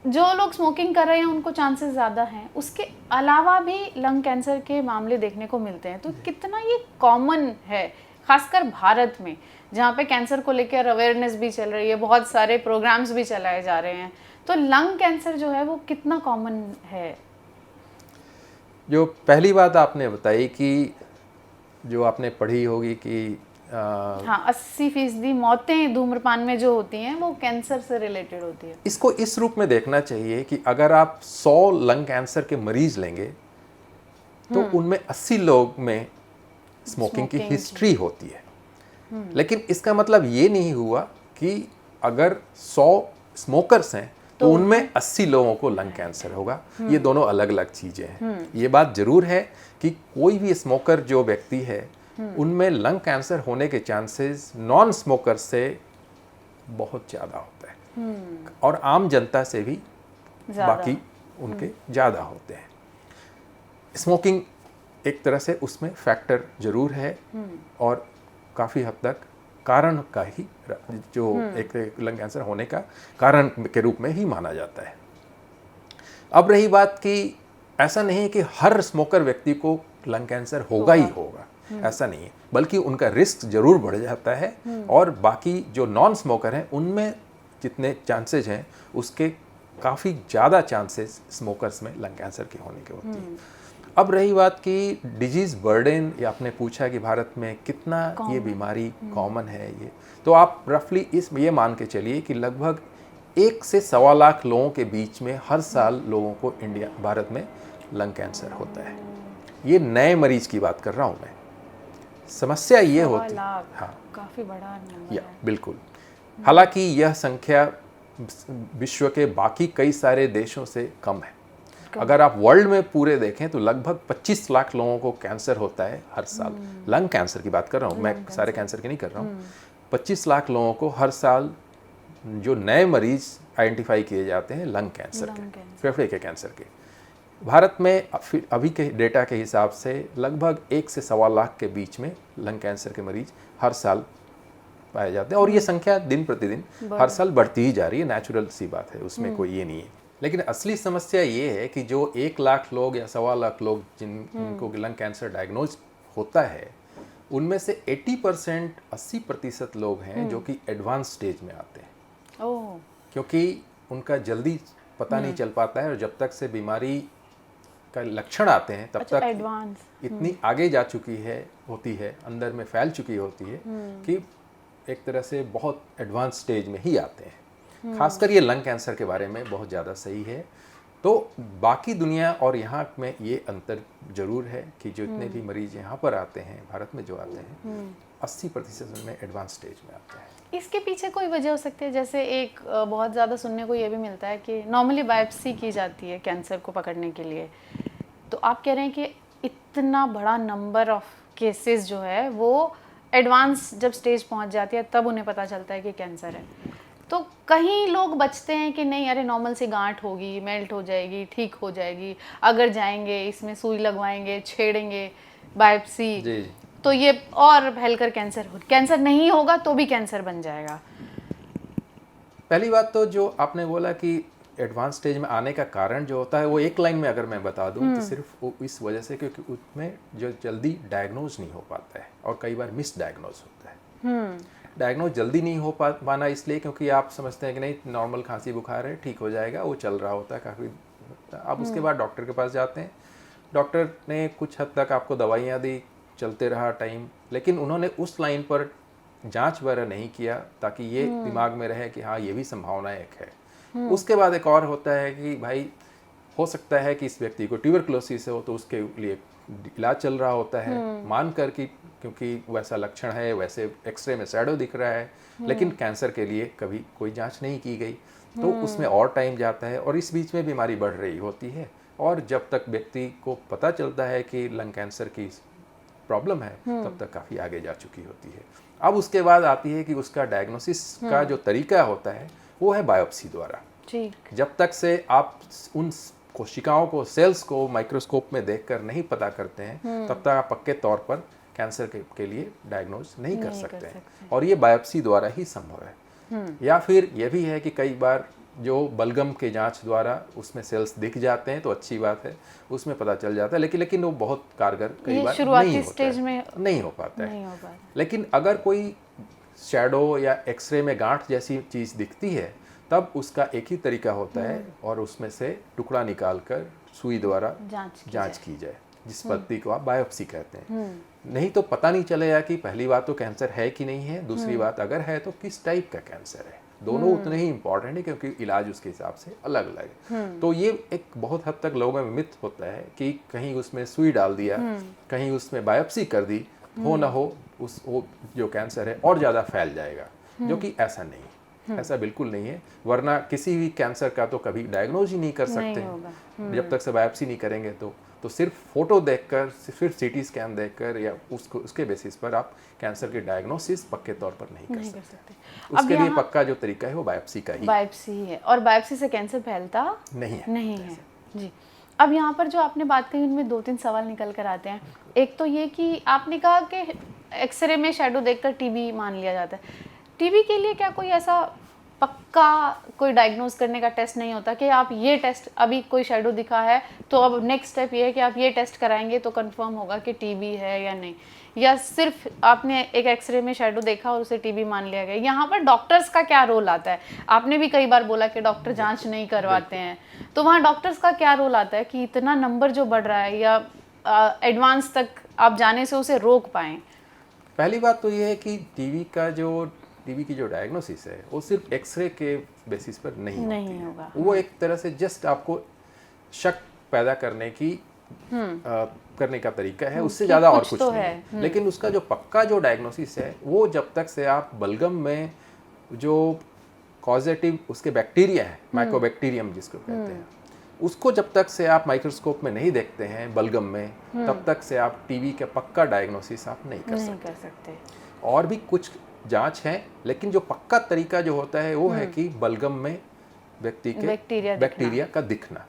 जो लोग स्मोकिंग कर रहे हैं उनको चांसेस ज़्यादा हैं, उसके अलावा भी लंग कैंसर के मामले देखने को मिलते हैं। तो कितना ये कॉमन है, खासकर भारत में, जहाँ पे कैंसर को लेकर अवेयरनेस भी चल रही है, बहुत सारे प्रोग्राम्स भी चलाए जा रहे हैं, तो लंग कैंसर जो है वो कितना कॉमन है? जो पहली बात आपने बताई कि जो आपने पढ़ी होगी कि हाँ, 80% मौतें धूम्रपान में जो होती हैं वो कैंसर से रिलेटेड होती है। इसको इस रूप में देखना चाहिए कि अगर आप 100 लंग कैंसर के मरीज लेंगे तो उनमें 80 लोग में स्मोकिंग की हिस्ट्री होती है। लेकिन इसका मतलब ये नहीं हुआ कि अगर 100 स्मोकर्स हैं तो उनमें 80 लोगों को लंग कैंसर होगा। ये दोनों अलग अलग चीज़ें हैं। ये बात जरूर है कि कोई भी स्मोकर जो व्यक्ति है, उनमें लंग कैंसर होने के चांसेस नॉन स्मोकर से बहुत ज़्यादा होता है, और आम जनता से भी बाकी उनके ज़्यादा होते हैं। स्मोकिंग एक तरह से उसमें फैक्टर जरूर है, और काफ़ी हद तक कारण का ही, जो एक लंग कैंसर होने का कारण के रूप में ही माना जाता है। अब रही बात कि ऐसा नहीं है कि हर स्मोकर व्यक्ति को लंग कैंसर होगा ही होगा, ऐसा नहीं है, बल्कि उनका रिस्क जरूर बढ़ जाता है। और बाकी जो नॉन स्मोकर हैं उनमें जितने चांसेस हैं उसके काफ़ी ज़्यादा चांसेस स्मोकर्स में लंग कैंसर के होने के होती हैं। अब रही बात कि डिजीज़ बर्डन, या आपने पूछा कि भारत में कितना ये बीमारी कॉमन है, ये तो आप रफली ये मान के चलिए कि लगभग 1 से 1.25 लाख लोगों के बीच में हर साल लोगों को भारत में लंग कैंसर होता है। ये नए मरीज की बात कर रहा हूँ मैं। समस्या ये होती है, हाँ, काफ़ी बड़ा नंबर या है। बिल्कुल। हालांकि यह संख्या विश्व के बाकी कई सारे देशों से कम है। अगर आप वर्ल्ड में पूरे देखें तो लगभग 25 लाख लोगों को कैंसर होता है हर साल। लंग कैंसर की बात कर रहा हूँ मैं, सारे कैंसर की नहीं कर रहा हूँ। 25 लाख लोगों को हर साल जो नए मरीज आइडेंटिफाई किए जाते हैं लंग कैंसर के, फेफड़े के कैंसर के। भारत में अभी के डेटा के हिसाब से लगभग 1 से 1.25 लाख के बीच में लंग कैंसर के मरीज हर साल पाए जाते हैं, और ये संख्या दिन प्रतिदिन हर साल बढ़ती ही जा रही है, नेचुरल सी बात है, उसमें कोई ये नहीं है। लेकिन असली समस्या ये है कि जो 1 लाख लोग या 1.25 लाख लोग जिनको लंग कैंसर डायग्नोज होता है, उनमें से 80% लोग हैं जो कि एडवांस स्टेज में आते हैं। क्योंकि उनका जल्दी पता नहीं चल पाता है, और जब तक से बीमारी का लक्षण आते हैं तब तक एडवांस इतनी आगे जा चुकी होती है, अंदर में फैल चुकी होती है कि एक तरह से बहुत एडवांस स्टेज में ही आते हैं। खासकर ये लंग कैंसर के बारे में बहुत ज़्यादा सही है। तो बाकी दुनिया और यहाँ में ये अंतर जरूर है कि जो इतने भी मरीज यहाँ पर आते हैं, भारत में जो आते हैं, 80% में एडवांस स्टेज में आते हैं। इसके पीछे कोई वजह हो सकती है? जैसे एक बहुत ज़्यादा सुनने को ये भी मिलता है कि नॉर्मली बायोप्सी की जाती है कैंसर को पकड़ने के लिए, तो आप कह रहे हैं कि इतना बड़ा नंबर ऑफ केसेस जो है वो एडवांस जब स्टेज पहुंच जाती है तब उन्हें पता चलता है कि कैंसर है। तो कहीं लोग बचते हैं कि नहीं, अरे नॉर्मल सी गांठ होगी, मेल्ट हो जाएगी, ठीक हो जाएगी, अगर जाएंगे इसमें सुई लगवाएंगे, छेड़ेंगे बायोप्सी, तो ये और फैलकर कैंसर नहीं होगा तो भी कैंसर बन जाएगा। पहली बात तो जो आपने बोला कि एडवांस स्टेज में आने का कारण जो होता है, वो एक लाइन में अगर मैं बता दूं तो सिर्फ इस वजह से क्योंकि उसमें जो जल्दी डायग्नोज नहीं हो पाता है, और कई बार मिस डायग्नोज होता है। डायग्नोज जल्दी नहीं हो पाना इसलिए क्योंकि आप समझते हैं कि नहीं नॉर्मल खांसी बुखार है, ठीक हो जाएगा, वो चल रहा होता है काफ़ी। आप उसके बाद डॉक्टर के पास जाते हैं, डॉक्टर ने कुछ हद तक आपको दवाइयाँ दी, चलते रहा टाइम, लेकिन उन्होंने उस लाइन पर जांच वगैरह नहीं किया ताकि ये दिमाग में रहे कि हाँ ये भी संभावना एक है। उसके बाद एक और होता है कि भाई हो सकता है कि इस व्यक्ति को ट्यूबरकुलोसिस हो, तो उसके लिए इलाज चल रहा होता है, मान कर कि क्योंकि वैसा लक्षण है, वैसे एक्सरे में शैडो दिख रहा है, लेकिन कैंसर के लिए कभी कोई जांच नहीं की गई, तो उसमें और टाइम जाता है, और इस बीच में बीमारी बढ़ रही होती है, और जब तक व्यक्ति को पता चलता है कि लंग कैंसर की प्रॉब्लम है तब तक काफ़ी आगे जा चुकी होती है। अब उसके बाद आती है कि उसका डायग्नोसिस का जो तरीका होता है वो है बायोप्सी द्वारा। जब तक से आप उन कोशिकाओं को, सेल्स को माइक्रोस्कोप में देखकर नहीं पता करते हैं, तब तक आप पक्के तौर पर कैंसर के लिए डायग्नोज नहीं कर सकते हैं, और ये बायोप्सी द्वारा ही संभव है। या फिर ये भी है कि कई बार जो बलगम के जांच द्वारा उसमें सेल्स दिख जाते हैं तो अच्छी बात है, उसमें पता चल जाता है, लेकिन वो बहुत कारगर कई बार नहीं हो पाता है। लेकिन अगर कोई शैडो या एक्सरे में गांठ जैसी चीज़ दिखती है तब उसका एक ही तरीका होता है, और उसमें से टुकड़ा निकालकर सुई द्वारा जांच की जाए, जिस पद्धति को आप बायोप्सी कहते हैं। नहीं तो पता नहीं चलेगा कि पहली बात तो कैंसर है कि नहीं है, दूसरी बात अगर है तो किस टाइप का कैंसर है। दोनों उतने ही इम्पोर्टेंट है क्योंकि इलाज उसके हिसाब से अलग अलग है। तो ये एक बहुत हद तक लोगों में मिथ होता है कि कहीं उसमें सुई डाल दिया, कहीं उसमें बायोप्सी कर दी, हो ना हो वो जो कैंसर है और ज़्यादा फैल जाएगा, जो कि ऐसा नहीं है, ऐसा बिल्कुल नहीं है। वरना किसी भी कैंसर का तो कभी डायग्नोज ही नहीं कर सकते जब तक से बायोप्सी नहीं करेंगे। तो सिर्फ फोटो देखकर, सिर्फ सीटी स्कैन देखकर या उसके बेसिस पर आप कैंसर की डायग्नोसिस पक्के तौर पर नहीं कर सकते। उसके लिए पक्का जो तरीका है वो बायोप्सी का ही है। और बायोप्सी से कैंसर फैलता नहीं है। जी, अब यहाँ पर जो आपने बात कही उनमें 2-3 सवाल निकल कर आते हैं। एक तो ये कि आपने कहा कि एक्सरे में शैडो देखकर टीबी मान लिया जाता है। टीबी के लिए क्या कोई ऐसा पक्का कोई डायग्नोज करने का टेस्ट नहीं होता कि आप ये टेस्ट, अभी कोई शैडो दिखा है तो अब नेक्स्ट स्टेप ये है कि आप ये टेस्ट कराएंगे तो कंफर्म होगा कि टीबी है या नहीं, या सिर्फ आपने एक एक्सरे में शैडो देखा और उसे टीबी मान लिया गया। यहाँ पर डॉक्टर्स का क्या रोल आता है? आपने भी कई बार बोला कि डॉक्टर जांच नहीं करवाते हैं, तो वहाँ डॉक्टर्स का क्या रोल आता है कि इतना नंबर जो बढ़ रहा है या एडवांस तक आप जाने से उसे रोक पाएं? पहली बात तो ये है कि टीबी की जो डायग्नोसिस है वो सिर्फ एक्सरे के बेसिस पर नहीं होगा। वो एक तरह से जस्ट आपको शक पैदा करने की करने का तरीका है, उससे ज़्यादा और कुछ तो नहीं है। लेकिन उसका जो पक्का जो डायग्नोसिस है वो जब तक से आप बलगम में जो कॉजेटिव उसके बैक्टीरिया है, माइकोबैक्टीरियम जिसको कहते हैं, उसको जब तक से आप माइक्रोस्कोप में नहीं देखते हैं बलगम में, तब तक से आप टीबी का पक्का डायग्नोसिस आप नहीं कर सकते। और भी कुछ जांच है, लेकिन जो पक्का तरीका जो होता है वो है कि बलगम में व्यक्ति के बैक्टीरिया का दिखना।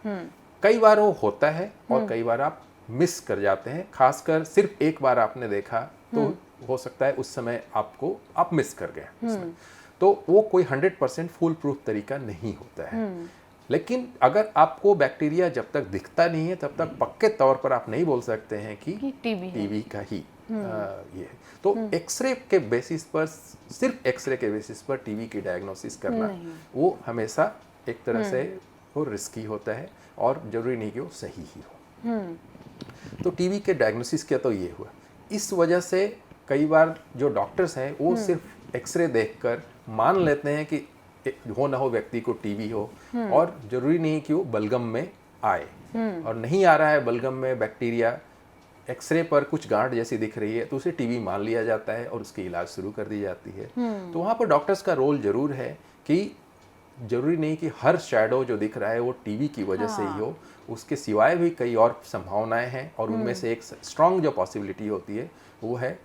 कई बार वो होता है और कई बार आप मिस कर जाते हैं, खासकर सिर्फ एक बार आपने देखा तो हो सकता है उस समय आप मिस कर गए उसमें, तो वो कोई 100% फुल प्रूफ तरीका नहीं होता है। लेकिन अगर आपको बैक्टीरिया जब तक दिखता नहीं है तब तक पक्के तौर पर आप नहीं बोल सकते हैं कि टीबी का ही ये है। तो एक्सरे के बेसिस पर, सिर्फ एक्सरे के बेसिस पर टीबी की डायग्नोसिस करना वो हमेशा एक तरह से वो रिस्की होता है और जरूरी नहीं कि वो सही ही हो। तो टीबी के डायग्नोसिस क्या तो ये हुआ। इस वजह से कई बार जो डॉक्टर्स हैं वो सिर्फ एक्सरे देखकर मान लेते हैं कि हो ना हो व्यक्ति को टीबी हो, और जरूरी नहीं कि वो बलगम में आए, और नहीं आ रहा है बलगम में बैक्टीरिया, एक्सरे पर कुछ गांठ जैसी दिख रही है तो उसे टीबी मान लिया जाता है और उसकी इलाज शुरू कर दी जाती है। तो वहाँ पर डॉक्टर्स का रोल जरूर है कि जरूरी नहीं कि हर शैडो जो दिख रहा है वो टीबी की वजह से ही हो, उसके सिवाय भी कई और संभावनाएं हैं, और उनमें से एक स्ट्रॉन्ग जो पॉसिबिलिटी होती है वो है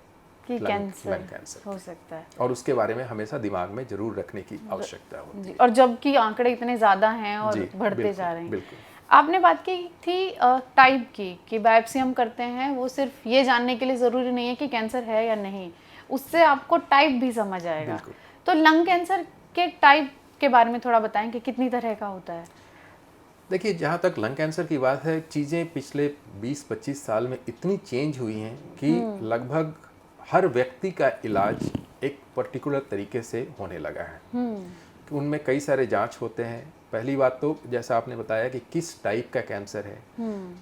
कि लंग कैंसर हो सकता है, और उसके बारे में हमेशा दिमाग में जरूर रखने की आवश्यकता होती है। और जबकि आंकड़े इतने ज़्यादा हैं और बढ़ते जा रहे हैं। बिल्कुल। आपने बात की थी टाइप की, कि बायोप्सी हम करते हैं वो सिर्फ ये जानने के लिए ज़रूरी नहीं है कि कैंसर है या नहीं, उससे आपको टाइप भी समझ आएगा। तो लंग कैंसर के टाइप के बारे में थोड़ा बताएं कि कितनी तरह का होता है? देखिए, जहाँ तक लंग कैंसर की बात है, चीज़ें पिछले 20-25 साल में इतनी चेंज हुई हैं कि लगभग हर व्यक्ति का इलाज एक पर्टिकुलर तरीके से होने लगा है। कि उनमें कई सारे जांच होते हैं। पहली बात तो जैसा आपने बताया कि किस टाइप का कैंसर है,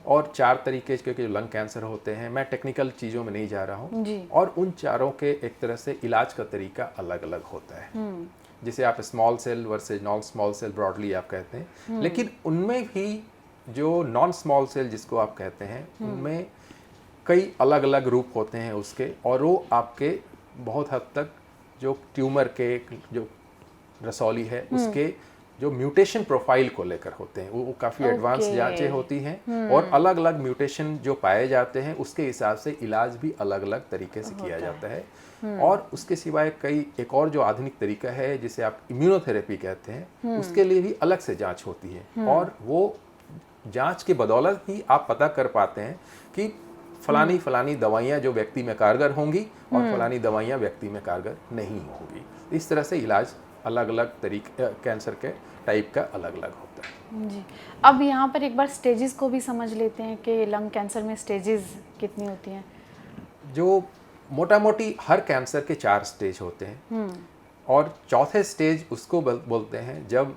और 4 तरीके के जो लंग कैंसर होते हैं, मैं टेक्निकल चीज़ों में नहीं जा रहा हूँ, और उन चारों के एक तरह से इलाज का तरीका अलग अलग होता है। जिसे आप small cell versus non small cell broadly आप कहते हैं, लेकिन उनमें भी जो नॉन स्मॉल सेल जिसको आप कहते हैं, उनमें कई अलग अलग रूप होते हैं उसके, और वो आपके बहुत हद तक जो ट्यूमर के जो रसौली है उसके जो म्यूटेशन प्रोफाइल को लेकर होते हैं, वो काफ़ी एडवांस जांचें होती हैं, और अलग अलग म्यूटेशन जो पाए जाते हैं उसके हिसाब से इलाज भी अलग अलग तरीके से किया जाता है। और उसके सिवाय एक और जो आधुनिक तरीका है जिसे आप इम्यूनोथेरेपी कहते हैं, उसके लिए भी अलग से जांच होती है, और वो जांच की बदौलत ही आप पता कर पाते हैं कि फलानी दवाइयाँ जो व्यक्ति में कारगर होंगी और फलानी दवाइयाँ व्यक्ति में कारगर नहीं होंगी। इस तरह से इलाज अलग अलग तरीके कैंसर के टाइप का अलग अलग होता है। जी, अब यहाँ पर एक बार स्टेजेस को भी समझ लेते हैं कि लंग कैंसर में स्टेजेस कितनी होती हैं। जो मोटा मोटी हर कैंसर के 4 स्टेज होते हैं, और चौथे स्टेज उसको बोलते हैं जब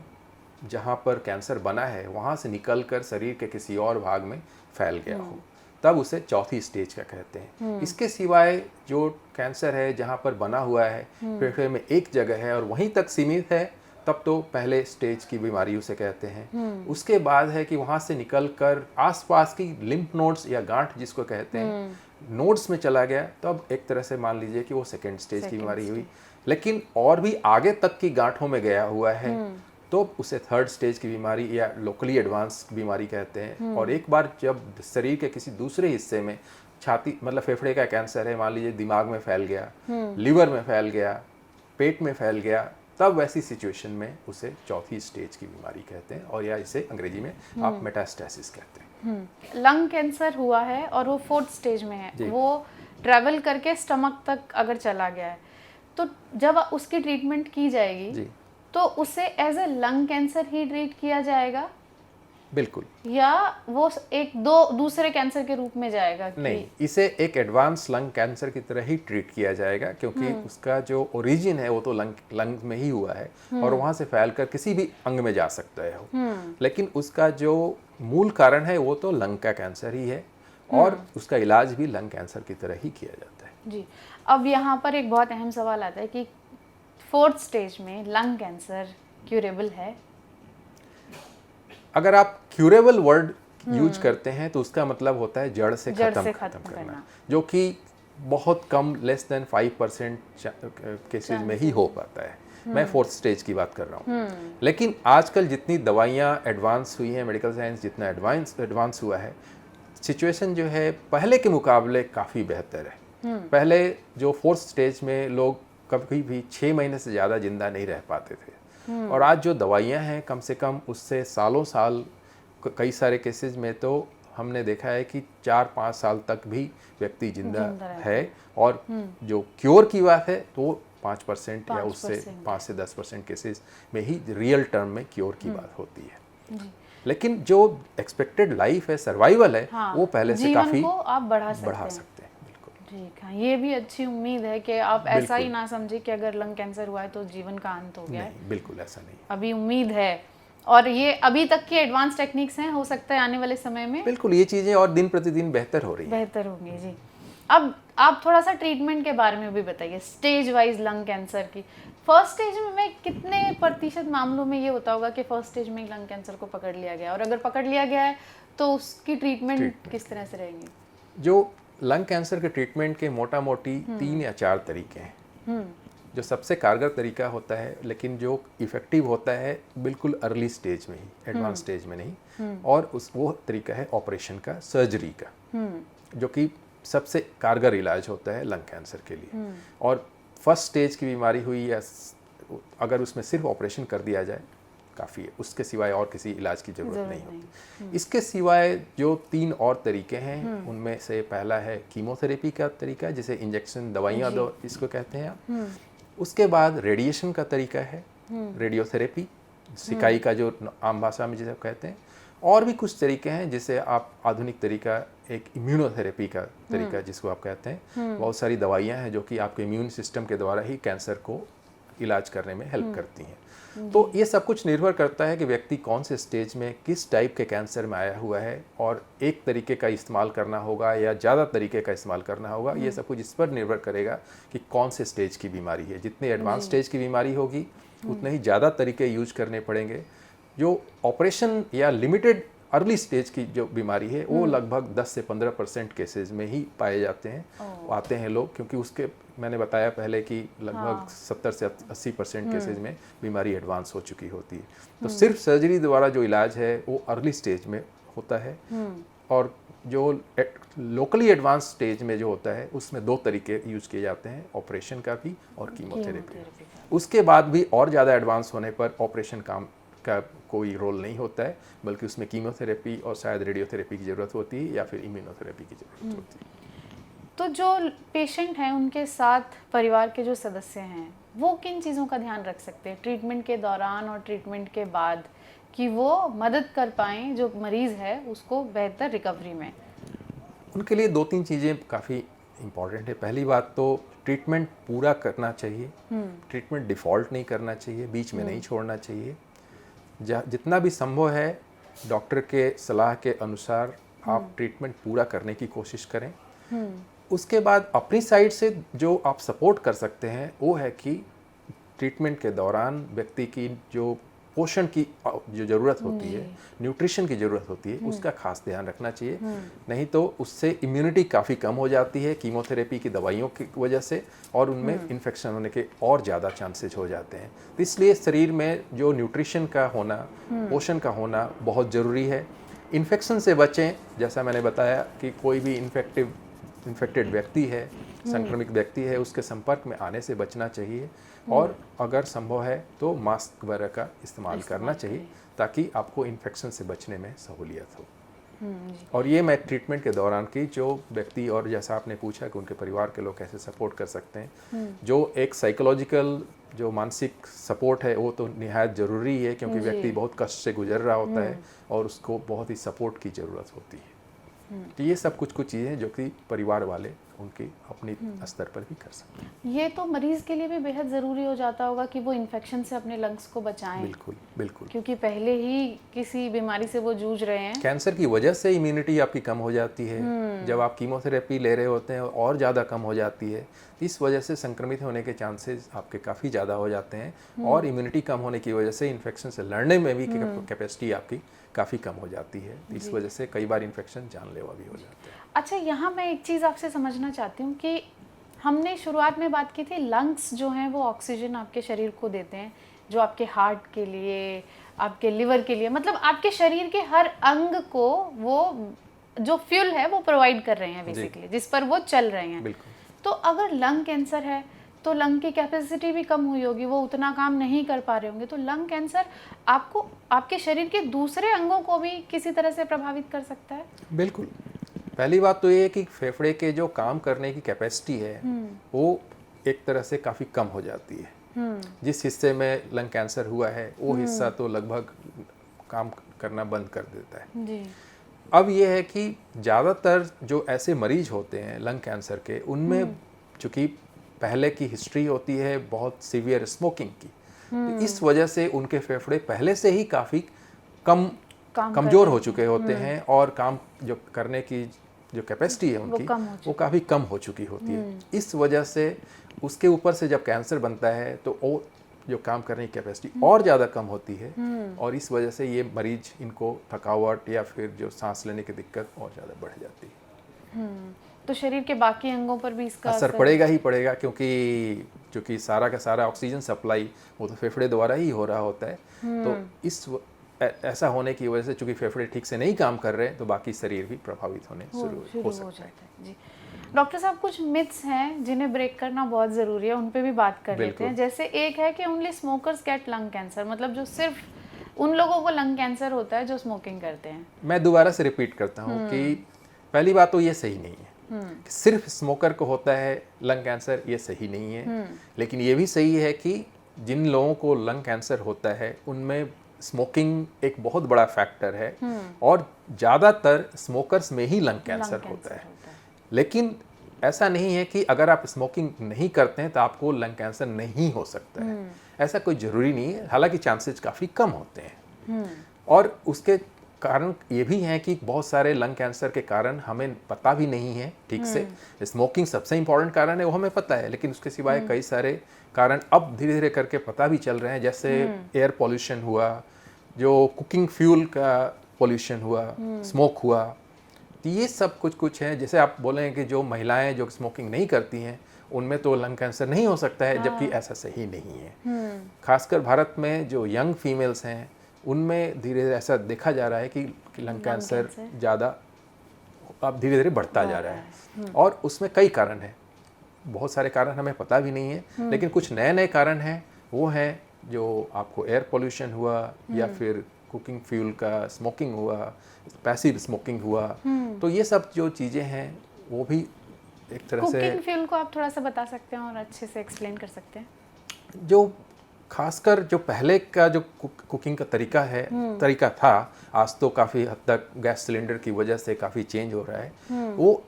जहाँ पर कैंसर बना है वहाँ से निकलकर शरीर के किसी और भाग में फैल गया हो, तब उसे चौथी स्टेज का कहते हैं। इसके सिवाय जो कैंसर है जहाँ पर बना हुआ है फेफड़े में एक जगह है और वहीं तक सीमित है, तब तो पहले स्टेज की बीमारी उसे कहते हैं। उसके बाद है कि वहाँ से निकलकर आसपास की लिम्फ नोड्स या गांठ जिसको कहते हैं, नोड्स में चला गया, तब एक तरह से मान लीजिए कि वो सेकेंड स्टेज की बीमारी हुई। लेकिन और भी आगे तक की गांठों में गया हुआ है तो उसे थर्ड स्टेज की बीमारी या लोकली एडवांस बीमारी कहते हैं। और एक बार जब शरीर के किसी दूसरे हिस्से में, छाती मतलब फेफड़े का कैंसर है, मान लीजिए दिमाग में फैल गया, लिवर में फैल गया, पेट में फैल गया, तब वैसी सिचुएशन में उसे चौथी स्टेज की बीमारी कहते हैं, और या इसे अंग्रेजी में आप मेटास्टेसिस कहते हैं। लंग कैंसर हुआ है और वो 4th स्टेज में है, वो ट्रैवल करके स्टमक तक अगर चला गया है, तो जब उसकी ट्रीटमेंट की जाएगी तो उसे एज ए लंग कैंसर ही ट्रीट किया जाएगा बिल्कुल या वो एक दो दूसरे कैंसर के रूप में जाएगा कि नहीं, इसे एक एडवांस लंग कैंसर की तरह ही ट्रीट किया जाएगा, क्योंकि उसका जो ओरिजिन है वो तो लंग में ही हुआ है और वहाँ से फैलकर किसी भी अंग में जा सकता है वो। लेकिन उसका जो मूल कारण है वो तो लंग का कैंसर ही है और उसका इलाज भी लंग कैंसर की तरह ही किया जाता है। जी। अब यहाँ पर एक बहुत अहम सवाल आता है कि 4th स्टेज में लंग कैंसर क्यूरेबल है? अगर आप क्यूरेबल वर्ड यूज करते हैं तो उसका मतलब होता है जड़ से खत्म करना, जो कि बहुत कम, लेस देन 5% केसेज में ही हो पाता है। मैं 4th स्टेज की बात कर रहा हूँ। लेकिन आजकल जितनी दवाइयाँ एडवांस हुई हैं, मेडिकल साइंस जितना एडवांस हुआ है, सिचुएशन जो है पहले के मुकाबले काफ़ी बेहतर है। पहले जो 4th स्टेज में लोग कभी भी 6 महीने से ज़्यादा जिंदा नहीं रह पाते थे, और आज जो दवाइयाँ हैं कम से कम उससे सालों साल, कई सारे केसेस में तो हमने देखा है कि 4-5 साल तक भी व्यक्ति जिंदा है, और जो क्योर की बात है तो 5% या उससे 5 से 10% केसेस में ही रियल टर्म में क्योर की बात होती है। लेकिन जो एक्सपेक्टेड लाइफ है, सर्वाइवल है, वो पहले से काफ़ी आप बढ़ा सकते हैं। ठीक है, ये भी अच्छी उम्मीद है कि आप ऐसा ही ना समझे कि अगर लंग कैंसर हुआ है तो जीवन का अंत हो गया है। बिल्कुल ऐसा नहीं, अभी उम्मीद है, और ये अभी तक की एडवांस टेक्निक्स हैं, हो सकता है आने वाले समय में बिल्कुल ये चीज़ें और दिन प्रतिदिन बेहतर होंगी। जी। अब आप थोड़ा सा ट्रीटमेंट के बारे में भी बताइए, स्टेज वाइज लंग कैंसर की। 1st स्टेज में कितने % मामलों में ये होता होगा कि 1st स्टेज में लंग कैंसर को पकड़ लिया गया, और अगर पकड़ लिया गया है तो उसकी ट्रीटमेंट किस तरह से रहेंगी? जो लंग कैंसर के ट्रीटमेंट के मोटा मोटी 3 या 4 तरीके हैं। जो सबसे कारगर तरीका होता है, लेकिन जो इफ़ेक्टिव होता है बिल्कुल अर्ली स्टेज में ही, एडवांस स्टेज में नहीं, और वो तरीका है ऑपरेशन का, सर्जरी का, जो कि सबसे कारगर इलाज होता है लंग कैंसर के लिए। और 1st स्टेज की बीमारी हुई या अगर उसमें सिर्फ ऑपरेशन कर दिया जाए काफ़ी है, उसके सिवाय और किसी इलाज की ज़रूरत नहीं होती। इसके सिवाय जो 3 और तरीके हैं, उनमें से पहला है कीमोथेरेपी का तरीका, जिसे इंजेक्शन दवाइयाँ दो इसको कहते हैं आप। उसके बाद रेडिएशन का तरीका है, रेडियोथेरेपी, सिकाई का जो आम भाषा में जिसे आप कहते हैं। और भी कुछ तरीके हैं जिसे आप आधुनिक तरीका, एक इम्यूनोथेरेपी का तरीका जिसको आप कहते हैं। बहुत सारी दवाइयाँ हैं जो कि आपके इम्यून सिस्टम के द्वारा ही कैंसर को इलाज करने में हेल्प करती हैं। तो ये सब कुछ निर्भर करता है कि व्यक्ति कौन से स्टेज में, किस टाइप के कैंसर में आया हुआ है, और एक तरीके का इस्तेमाल करना होगा या ज़्यादा तरीके का इस्तेमाल करना होगा। ये सब कुछ इस पर निर्भर करेगा कि कौन से स्टेज की बीमारी है। जितनी एडवांस स्टेज की बीमारी होगी उतने ही ज़्यादा तरीके यूज करने पड़ेंगे। जो ऑपरेशन या लिमिटेड अर्ली स्टेज की जो बीमारी है वो लगभग 10 से 15% केसेस में ही पाए जाते हैं, आते हैं लोग, क्योंकि उसके मैंने बताया पहले कि लगभग 70 से 80% केसेज में बीमारी एडवांस हो चुकी होती है। तो सिर्फ सर्जरी द्वारा जो इलाज है वो अर्ली स्टेज में होता है, और जो लोकली एडवांस स्टेज में जो होता है उसमें 2 तरीके यूज किए जाते हैं, ऑपरेशन का भी और कीमोथेरेपी। उसके बाद भी और ज़्यादा एडवांस होने पर ऑपरेशन का कोई रोल नहीं होता है, बल्कि उसमें कीमोथेरेपी और शायद रेडियोथेरेपी की ज़रूरत होती है या फिर इम्यूनोथेरेपी की ज़रूरत होती है। तो जो पेशेंट हैं उनके साथ परिवार के जो सदस्य हैं वो किन चीज़ों का ध्यान रख सकते हैं ट्रीटमेंट के दौरान और ट्रीटमेंट के बाद, कि वो मदद कर पाएँ जो मरीज़ है उसको बेहतर रिकवरी में? उनके लिए 2-3 चीज़ें काफ़ी इम्पॉर्टेंट है। पहली बात तो ट्रीटमेंट पूरा करना चाहिए, ट्रीटमेंट डिफ़ॉल्ट नहीं करना चाहिए, बीच में नहीं छोड़ना चाहिए। जितना भी संभव है डॉक्टर के सलाह के अनुसार आप ट्रीटमेंट पूरा करने की कोशिश करें। उसके बाद अपनी साइड से जो आप सपोर्ट कर सकते हैं वो है कि ट्रीटमेंट के दौरान व्यक्ति की जो पोषण की जो ज़रूरत होती है, न्यूट्रिशन की ज़रूरत होती है, उसका खास ध्यान रखना चाहिए। नहीं तो उससे इम्यूनिटी काफ़ी कम हो जाती है कीमोथेरेपी की दवाइयों की वजह से, और उनमें इन्फेक्शन होने के और ज़्यादा चांसेज हो जाते हैं। तो इसलिए शरीर में जो न्यूट्रिशन का होना, पोषण का होना बहुत ज़रूरी है। इन्फेक्शन से बचें, जैसा मैंने बताया कि कोई भी इन्फेक्टेड व्यक्ति है, संक्रमित व्यक्ति है, उसके संपर्क में आने से बचना चाहिए, और अगर संभव है तो मास्क वगैरह का इस्तेमाल करना चाहिए ताकि आपको इन्फेक्शन से बचने में सहूलियत हो। और ये मैं ट्रीटमेंट के दौरान की जो व्यक्ति, और जैसा आपने पूछा कि उनके परिवार के लोग कैसे सपोर्ट कर सकते हैं, जो एक साइकोलॉजिकल जो मानसिक सपोर्ट है वो तो निहायत ज़रूरी है, क्योंकि व्यक्ति बहुत कष्ट से गुजर रहा होता है और उसको बहुत ही सपोर्ट की ज़रूरत होती है। तो ये सब कुछ चीज़ें हैं जो कि परिवार वाले उनके अपने स्तर पर भी कर सकते हैं। ये तो मरीज के लिए भी बेहद ज़रूरी हो जाता होगा कि वो इन्फेक्शन से अपने लंग्स को बचाएं। बिल्कुल बिल्कुल, क्योंकि पहले ही किसी बीमारी से वो जूझ रहे हैं। कैंसर की वजह से इम्यूनिटी आपकी कम हो जाती है, जब आप कीमोथेरेपी ले रहे होते हैं और ज़्यादा कम हो जाती है, इस वजह से संक्रमित होने के चांसेस आपके काफ़ी ज़्यादा हो जाते हैं, और इम्यूनिटी कम होने की वजह से इन्फेक्शन से लड़ने में भी कैपेसिटी आपकी काफ़ी कम हो जाती है। इस वजह से कई बार इन्फेक्शन जानलेवा भी हो जाते हैं। अच्छा, यहाँ मैं एक चीज़ आपसे समझना चाहती हूँ कि हमने शुरुआत में बात की थी लंग्स जो हैं वो ऑक्सीजन आपके शरीर को देते हैं, जो आपके हार्ट के लिए, आपके लिवर के लिए, मतलब आपके शरीर के हर अंग को वो जो फ्यूल है वो प्रोवाइड कर रहे हैं बेसिकली, जिस पर वो चल रहे हैं। तो अगर लंग कैंसर है तो लंग की कैपेसिटी भी कम हुई होगी, वो उतना काम नहीं कर पा रहे होंगे, तो लंग कैंसर आपको आपके शरीर के दूसरे अंगों को भी किसी तरह से प्रभावित कर सकता है? बिल्कुल। पहली बात तो ये है कि फेफड़े के जो काम करने की कैपेसिटी है वो एक तरह से काफ़ी कम हो जाती है। जिस हिस्से में लंग कैंसर हुआ है वो हिस्सा तो लगभग काम करना बंद कर देता है जी। अब ये है कि ज़्यादातर जो ऐसे मरीज होते हैं लंग कैंसर के, उनमें चूँकि पहले की हिस्ट्री होती है बहुत सीवियर स्मोकिंग की, तो इस वजह से उनके फेफड़े पहले से ही काफ़ी कमज़ोर हो चुके होते हैं, और काम जो करने की जो कैपेसिटी है उनकी वो काफ़ी कम हो चुकी होती है। इस वजह से उसके ऊपर से जब कैंसर बनता है तो वो जो काम करने की कैपेसिटी और ज़्यादा कम होती है, और इस वजह से ये मरीज इनको थकावट या फिर जो सांस लेने की दिक्कत और ज़्यादा बढ़ जाती है। तो शरीर के बाकी अंगों पर भी इसका असर पड़ेगा ही पड़ेगा, क्योंकि सारा का सारा ऑक्सीजन सप्लाई वो तो फेफड़े द्वारा ही हो रहा होता है। तो ऐसा होने की वजह से चूंकि फेफड़े ठीक से नहीं काम कर रहे हैं, तो बाकी शरीर भी प्रभावित होने शुरू हो सकता है। जी डॉक्टर साहब, कुछ मिथ्स हैं जिन्हें ब्रेक करना बहुत ज़रूरी है, उन पे भी बात कर लेते हैं। जैसे एक है कि only smokers get lung cancer, मतलब जो सिर्फ उन लोगों को लंग कैंसर होता है जो स्मोकिंग करते हैं। मैं दोबारा से रिपीट करता हूँ कि पहली बात तो ये सही नहीं है, सिर्फ स्मोकर को होता है लंग कैंसर, ये सही नहीं है। लेकिन ये भी सही है कि जिन लोगों को लंग कैंसर होता है उनमें स्मोकिंग एक बहुत बड़ा फैक्टर है, और ज़्यादातर स्मोकर्स में ही लंग कैंसर होता है। लेकिन ऐसा नहीं है कि अगर आप स्मोकिंग नहीं करते हैं तो आपको लंग कैंसर नहीं हो सकता है, ऐसा कोई ज़रूरी नहीं है। हालांकि चांसेस काफ़ी कम होते हैं, और उसके कारण ये भी हैं कि बहुत सारे लंग कैंसर के कारण हमें पता भी नहीं है ठीक से। स्मोकिंग सबसे इम्पॉर्टेंट कारण है, वो हमें पता है, लेकिन उसके सिवाय कई सारे कारण अब धीरे धीरे करके पता भी चल रहे हैं। जैसे एयर पॉल्यूशन हुआ, जो कुकिंग फ्यूल का पॉल्यूशन हुआ, स्मोक हुआ, तो ये सब कुछ है। जैसे आप बोलें कि जो महिलाएं जो स्मोकिंग नहीं करती हैं उनमें तो लंग कैंसर नहीं हो सकता है, जबकि ऐसा सही नहीं है। खासकर भारत में जो यंग फीमेल्स हैं उनमें धीरे धीरे ऐसा देखा जा रहा है कि लंग कैंसर ज़्यादा अब धीरे धीरे बढ़ता जा रहा है, और उसमें कई कारण हैं। बहुत सारे कारण हमें पता भी नहीं है, लेकिन कुछ नए नए कारण हैं। वो हैं जो आपको एयर पोल्यूशन हुआ, या फिर कुकिंग फ्यूल का स्मोकिंग हुआ, पैसिव स्मोकिंग हुआ, तो ये सब जो चीज़ें हैं वो भी एक तरह से। कुकिंग फ्यूल को आप थोड़ा सा बता सकते हैं और अच्छे से एक्सप्लेन कर सकते हैं? जो खासकर जो पहले का जो कुकिंग का तरीका था, आज तो काफ़ी हद तक गैस सिलेंडर की वजह से काफ़ी चेंज हो रहा है। वो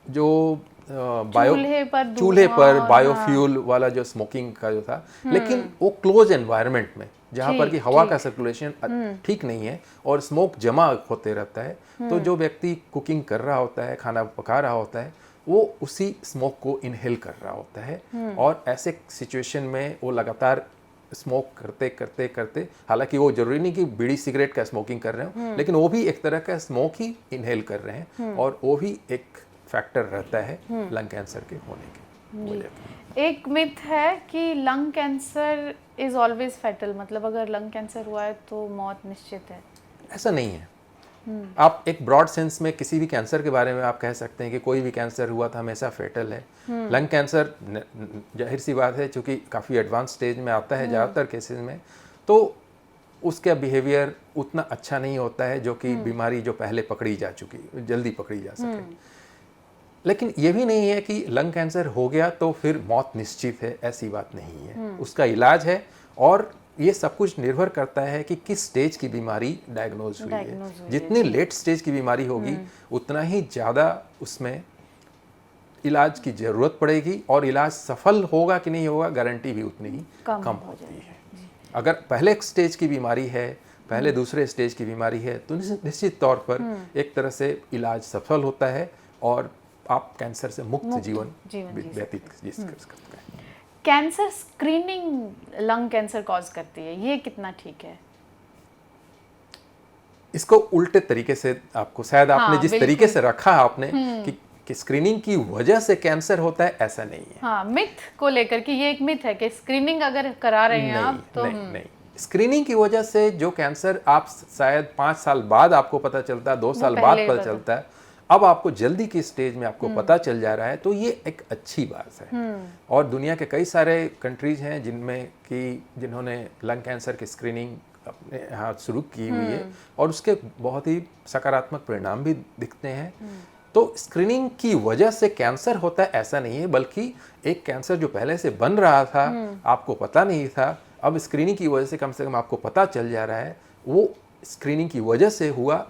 जो चूल्हे पर बायोफ्यूल वाला जो स्मोकिंग का जो था, लेकिन वो क्लोज एनवायरनमेंट में जहाँ पर कि हवा का सर्कुलेशन ठीक नहीं है और स्मोक जमा होते रहता है, तो जो व्यक्ति कुकिंग कर रहा होता है, खाना पका रहा होता है, वो उसी स्मोक को इनहेल कर रहा होता है। और ऐसे सिचुएशन में वो लगातार स्मोक करते करते करते, हालांकि वो जरूरी नहीं कि बीड़ी सिगरेट का स्मोकिंग कर रहे हो, लेकिन वो भी एक तरह का स्मोक ही इनहेल कर रहे हैं, और वो भी एक फैक्टर रहता है लंग कैंसर के होने के वजह। एक मिथ है कि lung cancer is always fatal, मतलब अगर लंग कैंसर हुआ है तो मौत निश्चित है। ऐसा नहीं है। आप एक ब्रॉड सेंस में किसी भी कैंसर के बारे में आप कह सकते हैं कि कोई भी कैंसर हुआ था हमेशा फेटल है। लंग कैंसर जाहिर सी बात है, चूंकि काफ़ी एडवांस स्टेज में आता है ज़्यादातर केसेस में, तो उसका बिहेवियर उतना अच्छा नहीं होता है जो कि बीमारी जो पहले पकड़ी जा चुकी जल्दी पकड़ी जा सके। लेकिन ये भी नहीं है कि लंग कैंसर हो गया तो फिर मौत निश्चित है, ऐसी बात नहीं है। उसका इलाज है और ये सब कुछ निर्भर करता है कि किस स्टेज की बीमारी डायग्नोज हुई है। जितनी लेट स्टेज की बीमारी होगी उतना ही ज़्यादा उसमें इलाज की ज़रूरत पड़ेगी और इलाज सफल होगा कि नहीं होगा गारंटी भी उतनी ही कम होती है। अगर पहले स्टेज की बीमारी है, पहले दूसरे स्टेज की बीमारी है, तो निश्चित तौर पर एक तरह से इलाज सफल होता है और आप कैंसर से मुक्त जीवन व्यतीत कर सकते हैं। Cancer screening lung cancer cause करती है, ये कितना ठीक है? इसको उल्टे तरीके से आपको शायद आपने जिस तरीके से रखा आपने कि स्क्रीनिंग की वजह से कैंसर होता है, ऐसा नहीं है। हाँ, मिथ को लेकर कि ये एक मिथ है कि स्क्रीनिंग अगर करा रहे हैं आप तो नहीं, स्क्रीनिंग की वजह से जो कैंसर आप शायद 5 साल बाद आपको पता चलता है, 2 साल बाद पता चलता है, अब आपको जल्दी की स्टेज में आपको पता चल जा रहा है, तो ये एक अच्छी बात है। और दुनिया के कई सारे कंट्रीज हैं जिन्होंने लंग कैंसर की स्क्रीनिंग अपने यहाँ शुरू की हुई है और उसके बहुत ही सकारात्मक परिणाम भी दिखते हैं। तो स्क्रीनिंग की वजह से कैंसर होता है ऐसा नहीं है, बल्कि एक कैंसर जो पहले से बन रहा था आपको पता नहीं था, अब स्क्रीनिंग की वजह से कम आपको पता चल जा रहा है, वो स्क्रीनिंग की वजह से हुआ।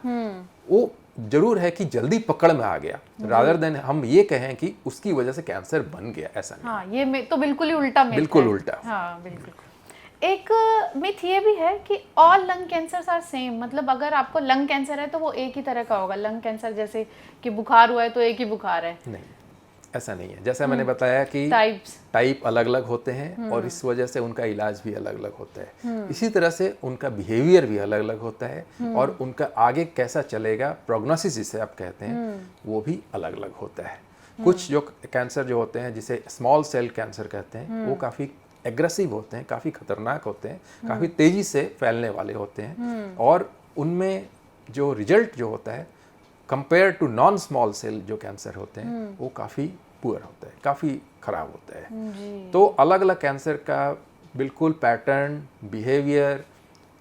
वो जरूर है कि जल्दी पकड़ में आ गया, रादर देन हम ये कहें कि उसकी वजह से कैंसर बन गया, ऐसा नहीं। हाँ, ये तो बिल्कुल ही उल्टा मिथ बिल्कुल है। उल्टा। हाँ, बिल्कुल। एक मिथ ये भी है कि all lung cancers are same, मतलब अगर आपको लंग कैंसर है तो वो एक ही तरह का होगा। लंग कैंसर जैसे कि बुखार हुआ है तो एक ही बुखार है। नहीं, ऐसा नहीं है। जैसा मैंने बताया कि टाइप अलग अलग होते हैं और इस वजह से उनका इलाज भी अलग अलग होता है। इसी तरह से उनका बिहेवियर भी अलग अलग होता है और उनका आगे कैसा चलेगा, प्रोग्नोसिस जिसे आप कहते हैं, वो भी अलग अलग होता है। कुछ जो कैंसर जो होते हैं जिसे स्मॉल सेल कैंसर कहते हैं, वो काफ़ी एग्रेसिव होते हैं, काफ़ी खतरनाक होते हैं, काफ़ी तेज़ी से फैलने वाले होते हैं और उनमें जो रिजल्ट जो होता है compare to non small cell जो कैंसर होते हैं वो काफ़ी पुअर होता है, काफ़ी ख़राब होता है। तो अलग अलग कैंसर का बिल्कुल पैटर्न, बिहेवियर,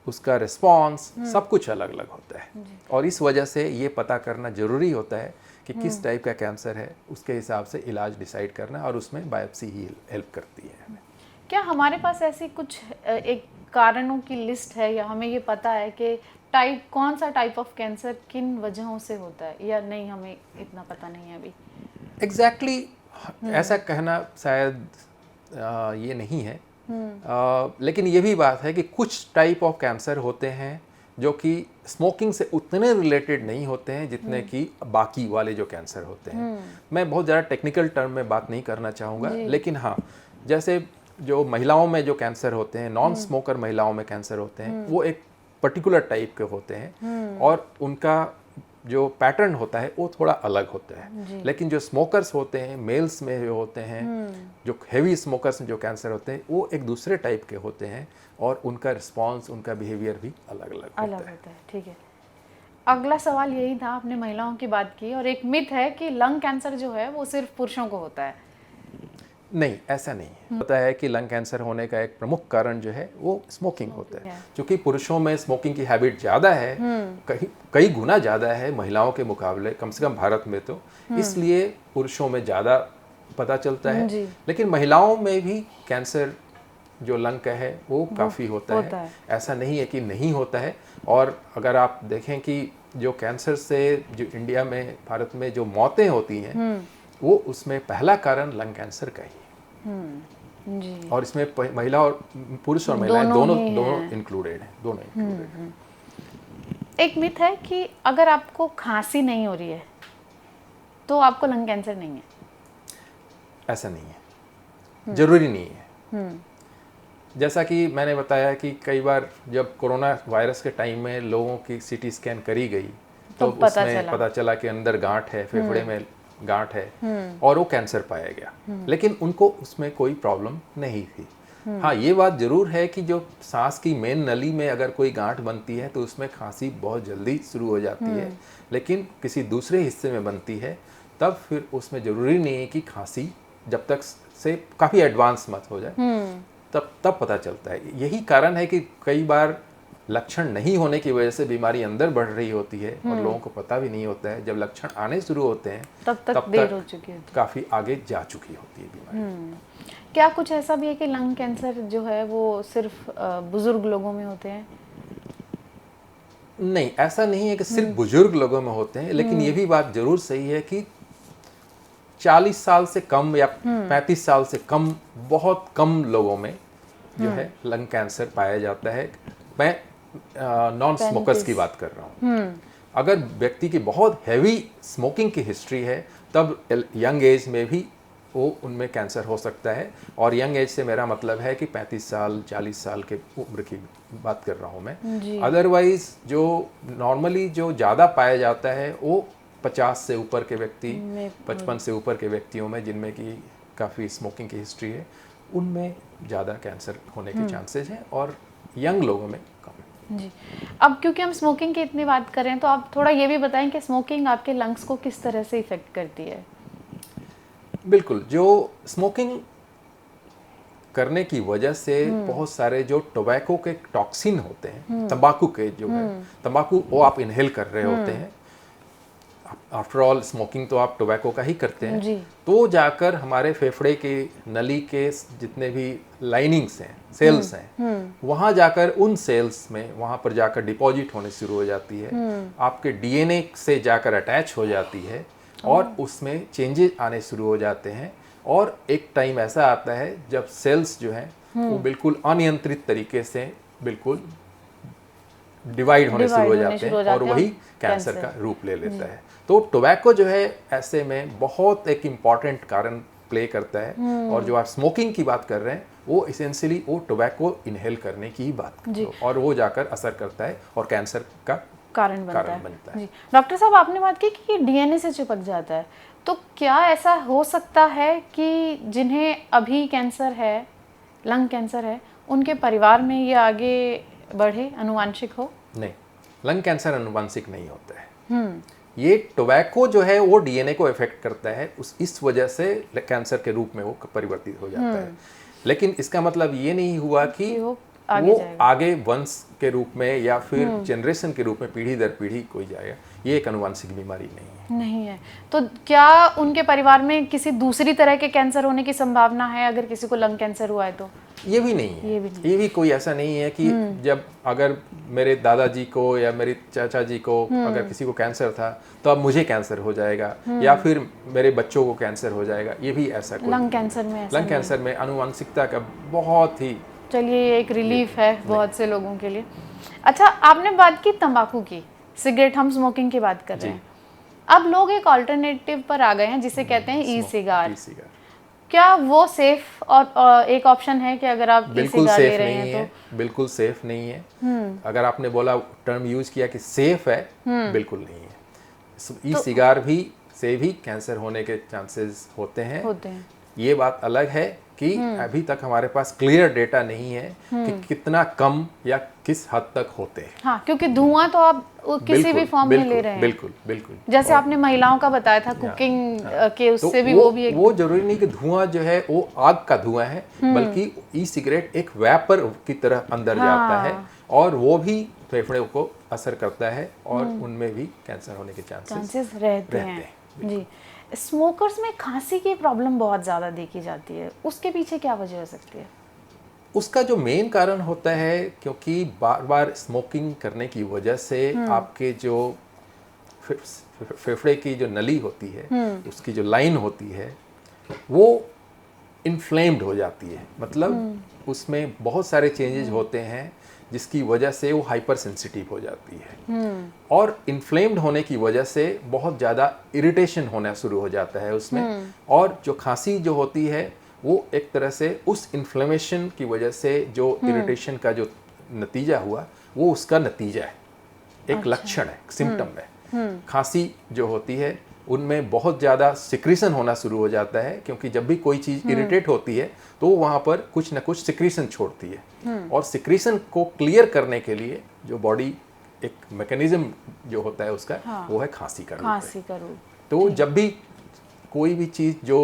उसका रिस्पॉन्स सब कुछ अलग अलग होता है और इस वजह से ये पता करना ज़रूरी होता है कि किस टाइप का कैंसर है, उसके हिसाब से इलाज डिसाइड करना और उसमें बायोप्सी ही हेल्प करती है हमें। क्या हमारे पास ऐसी कुछ एक कारणों की लिस्ट है या हमें ये पता है कि कौन सा टाइप ऑफ कैंसर किन वजहों से होता है, या नहीं हमें इतना पता नहीं है अभी? एग्जैक्टली ऐसा कहना शायद ये नहीं है, लेकिन ये भी बात है कि कुछ टाइप ऑफ कैंसर होते हैं जो कि स्मोकिंग से उतने रिलेटेड नहीं होते हैं जितने कि बाकी वाले जो कैंसर होते हैं। मैं बहुत ज़्यादा टेक्निकल टर्म में बात नहीं करना चाहूँगा, लेकिन हाँ, जैसे जो महिलाओं में जो कैंसर होते हैं, नॉन स्मोकर महिलाओं में कैंसर होते हैं, वो एक पर्टिकुलर टाइप के होते हैं और उनका जो पैटर्न होता है वो थोड़ा अलग होता है। लेकिन जो स्मोकर्स होते हैं, मेल्स में जो होते हैं, जो हेवी स्मोकर्स में जो कैंसर होते हैं, वो एक दूसरे टाइप के होते हैं और उनका रिस्पॉन्स, उनका बिहेवियर भी अलग अलग होता है। ठीक है, अगला सवाल यही था, आपने महिलाओं की बात की और एक मिथ है कि लंग कैंसर जो है वो सिर्फ पुरुषों को होता है। नहीं, ऐसा नहीं है। पता है कि लंग कैंसर होने का एक प्रमुख कारण जो है वो स्मोकिंग होता है। क्योंकि पुरुषों में स्मोकिंग की हैबिट ज़्यादा है, कई गुना ज़्यादा है महिलाओं के मुकाबले, कम से कम भारत में तो, इसलिए पुरुषों में ज़्यादा पता चलता है। लेकिन महिलाओं में भी कैंसर जो लंग का है वो काफ़ी होता है। ऐसा नहीं है कि नहीं होता है। और अगर आप देखें कि जो कैंसर से जो इंडिया में, भारत में जो मौतें होती हैं, वो उसमें पहला कारण लंग कैंसर का ही है। जी। और इसमें महिला और पुरुष और महिलाएं दोनों इंक्लूडेड हैं, दोनों इंक्लूडेड हैं। एक मिथ है कि अगर आपको खांसी नहीं हो रही है तो आपको लंग कैंसर नहीं है। ऐसा नहीं है, जरूरी नहीं है। जैसा कि मैंने बताया कि कई बार जब कोरोना वायरस के टाइम में लोगों की सीटी स्कैन करी गई तो उसमें पता चला कि अंदर गांठ है, फेफड़े में गांठ है और वो कैंसर पाया गया, लेकिन उनको उसमें कोई प्रॉब्लम नहीं थी। हाँ, ये बात जरूर है कि जो सांस की मेन नली में अगर कोई गांठ बनती है तो उसमें खांसी बहुत जल्दी शुरू हो जाती है, लेकिन किसी दूसरे हिस्से में बनती है तब फिर उसमें जरूरी नहीं है कि खांसी जब तक से काफ़ी एडवांस मत हो जाए तब पता चलता है। यही कारण है कि कई बार लक्षण नहीं होने की वजह से बीमारी अंदर बढ़ रही होती है और लोगों को पता भी नहीं होता है। जब लक्षण आने शुरू होते हैं तब देर हो चुकी होती है, काफ़ी आगे जा चुकी होती है बीमारी। क्या कुछ ऐसा भी है कि लंग कैंसर जो है वो सिर्फ बुजुर्ग लोगों में होते हैं? नहीं, ऐसा नहीं है कि सिर्फ बुजुर्ग लोगों में होते हैं, लेकिन ये भी बात जरूर सही है कि 40 साल से कम या 35 साल से कम, बहुत कम लोगों में जो है लंग कैंसर पाया जाता है। मैं नॉन स्मोकर्स की बात कर रहा हूँ। अगर व्यक्ति की बहुत हैवी स्मोकिंग की हिस्ट्री है तब यंग एज में भी वो उनमें कैंसर हो सकता है। और यंग एज से मेरा मतलब है कि 35 साल 40 साल के उम्र की बात कर रहा हूँ मैं। अदरवाइज जो नॉर्मली जो ज़्यादा पाया जाता है वो 50 से ऊपर के व्यक्ति, 55 से ऊपर के व्यक्तियों में जिनमें कि काफ़ी स्मोकिंग की हिस्ट्री है, उनमें ज़्यादा कैंसर होने के चांसेस हैं और यंग लोगों में कम। जी, अब क्योंकि हम स्मोकिंग की इतनी बात कर रहे हैं तो आप थोड़ा ये भी बताएं कि स्मोकिंग आपके लंग्स को किस तरह से इफेक्ट करती है? बिल्कुल, जो स्मोकिंग करने की वजह से बहुत सारे जो टोबैको के टॉक्सिन होते हैं, तंबाकू के जो है, तंबाकू वो आप इनहेल कर रहे होते हैं। आफ्टर ऑल स्मोकिंग तो आप टोबैको का ही करते हैं जी। तो जाकर हमारे फेफड़े के नली के जितने भी लाइनिंग्स हैं, सेल्स हैं, वहाँ जाकर उन सेल्स में वहाँ पर जाकर डिपॉजिट होने शुरू हो जाती है, आपके डीएनए से जाकर अटैच हो जाती है और उसमें चेंजेस आने शुरू हो जाते हैं। और एक टाइम ऐसा आता है जब सेल्स जो हैं वो बिल्कुल अनियंत्रित तरीके से बिल्कुल डिवाइड होने शुरू हो जाते हैं और वही कैंसर का रूप ले लेता है। तो टोबैको जो है ऐसे में बहुत एक इम्पॉर्टेंट कारण प्ले करता है। और जो आप स्मोकिंग की बात कर रहे हैं वो इसेंशियली वो टोबैको इनहेल करने की ही बात करते हैं और वो जाकर असर करता है और कैंसर का कारण बनता है। जी। डॉक्टर साहब, आपने बात की कि डीएनए से चिपक जाता है, तो क्या ऐसा हो सकता है कि जिन्हें अभी कैंसर है, लंग कैंसर है, उनके परिवार में ये आगे बढ़े, अनुवांशिक हो? नहीं, लंग कैंसर अनुवांशिक नहीं होता है। ये टोबैको जो है वो डीएनए को इफेक्ट करता है, इस वजह से कैंसर के रूप में वो परिवर्तित हो जाता है। लेकिन इसका मतलब ये नहीं हुआ कि वो आगे वंश के रूप में या फिर जनरेशन के रूप में पीढ़ी दर पीढ़ी कोई जाएगा। ये एक अनुवांशिक बीमारी नहीं है। तो क्या उनके परिवार में किसी दूसरी तरह के कैंसर होने की संभावना है अगर किसी को लंग कैंसर हुआ है तो? ये भी नहीं है। ये भी कोई ऐसा नहीं है कि जब अगर मेरे दादाजी को या मेरे चाचा जी को अगर किसी को कैंसर था तो अब मुझे कैंसर हो जाएगा या फिर मेरे बच्चों को कैंसर हो जाएगा। ये भी ऐसा कोई लंग कैंसर में अनुवांशिकता का बहुत ही, चलिए, एक रिलीफ है बहुत से लोगों के लिए। अच्छा, आपने बात की तंबाकू की, सिगरेट, हम स्मोकिंग की बात कर रहे हैं। अब लोग एक ऑल्टरनेटिव पर आ गए हैं जिसे कहते हैं ई सिगार। क्या वो सेफ और एक ऑप्शन है कि अगर आप ई सिगार ले रहे हैं तो? बिल्कुल सेफ नहीं है। अगर आपने बोला, टर्म यूज किया कि सेफ है, बिल्कुल नहीं है। ई सिगार भी से भी कैंसर होने के चांसेस होते हैं। ये बात अलग है कि अभी तक हमारे पास क्लियर डेटा नहीं है कि कितना कम या किस हद तक होते हैं। हाँ, क्योंकि धुआं तो आप किसी भी फॉर्म में ले रहे हैं। बिल्कुल। जैसे आपने महिलाओं का बताया था कुकिंग के, उससे भी वो भी एक, वो जरूरी नहीं कि धुआं जो है वो आग का धुआं है, बल्कि ई सिगरेट एक वेपर की तरह अंदर जाता है और वो भी फेफड़े को असर करता है और उनमें भी कैंसर होने के चांसेस रहते हैं। जी। स्मोकर्स में खांसी की प्रॉब्लम बहुत ज़्यादा देखी जाती है, उसके पीछे क्या वजह हो सकती है? उसका जो मेन कारण होता है, क्योंकि बार बार स्मोकिंग करने की वजह से आपके जो फेफड़े की जो नली होती है, उसकी जो लाइन होती है वो इन्फ्लेम्ड हो जाती है। मतलब उसमें बहुत सारे चेंजेस होते हैं जिसकी वजह से वो हाइपर सेंसिटिव हो जाती है और इन्फ्लेम्ड होने की वजह से बहुत ज़्यादा इरिटेशन होना शुरू हो जाता है उसमें। और जो खांसी जो होती है वो एक तरह से उस इन्फ्लेमेशन की वजह से जो इरिटेशन का जो नतीजा हुआ वो उसका नतीजा है, एक लक्षण है, सिम्टम है। खांसी जो होती है उनमें बहुत ज़्यादा सिक्रीशन होना शुरू हो जाता है, क्योंकि जब भी कोई चीज़ इरिटेट होती है तो वहाँ पर कुछ ना कुछ सिक्रीशन छोड़ती है और सिक्रीशन को क्लियर करने के लिए जो बॉडी एक मैकेनिज्म जो होता है उसका, वो है खांसी का रूप। तो जब भी कोई भी चीज़ जो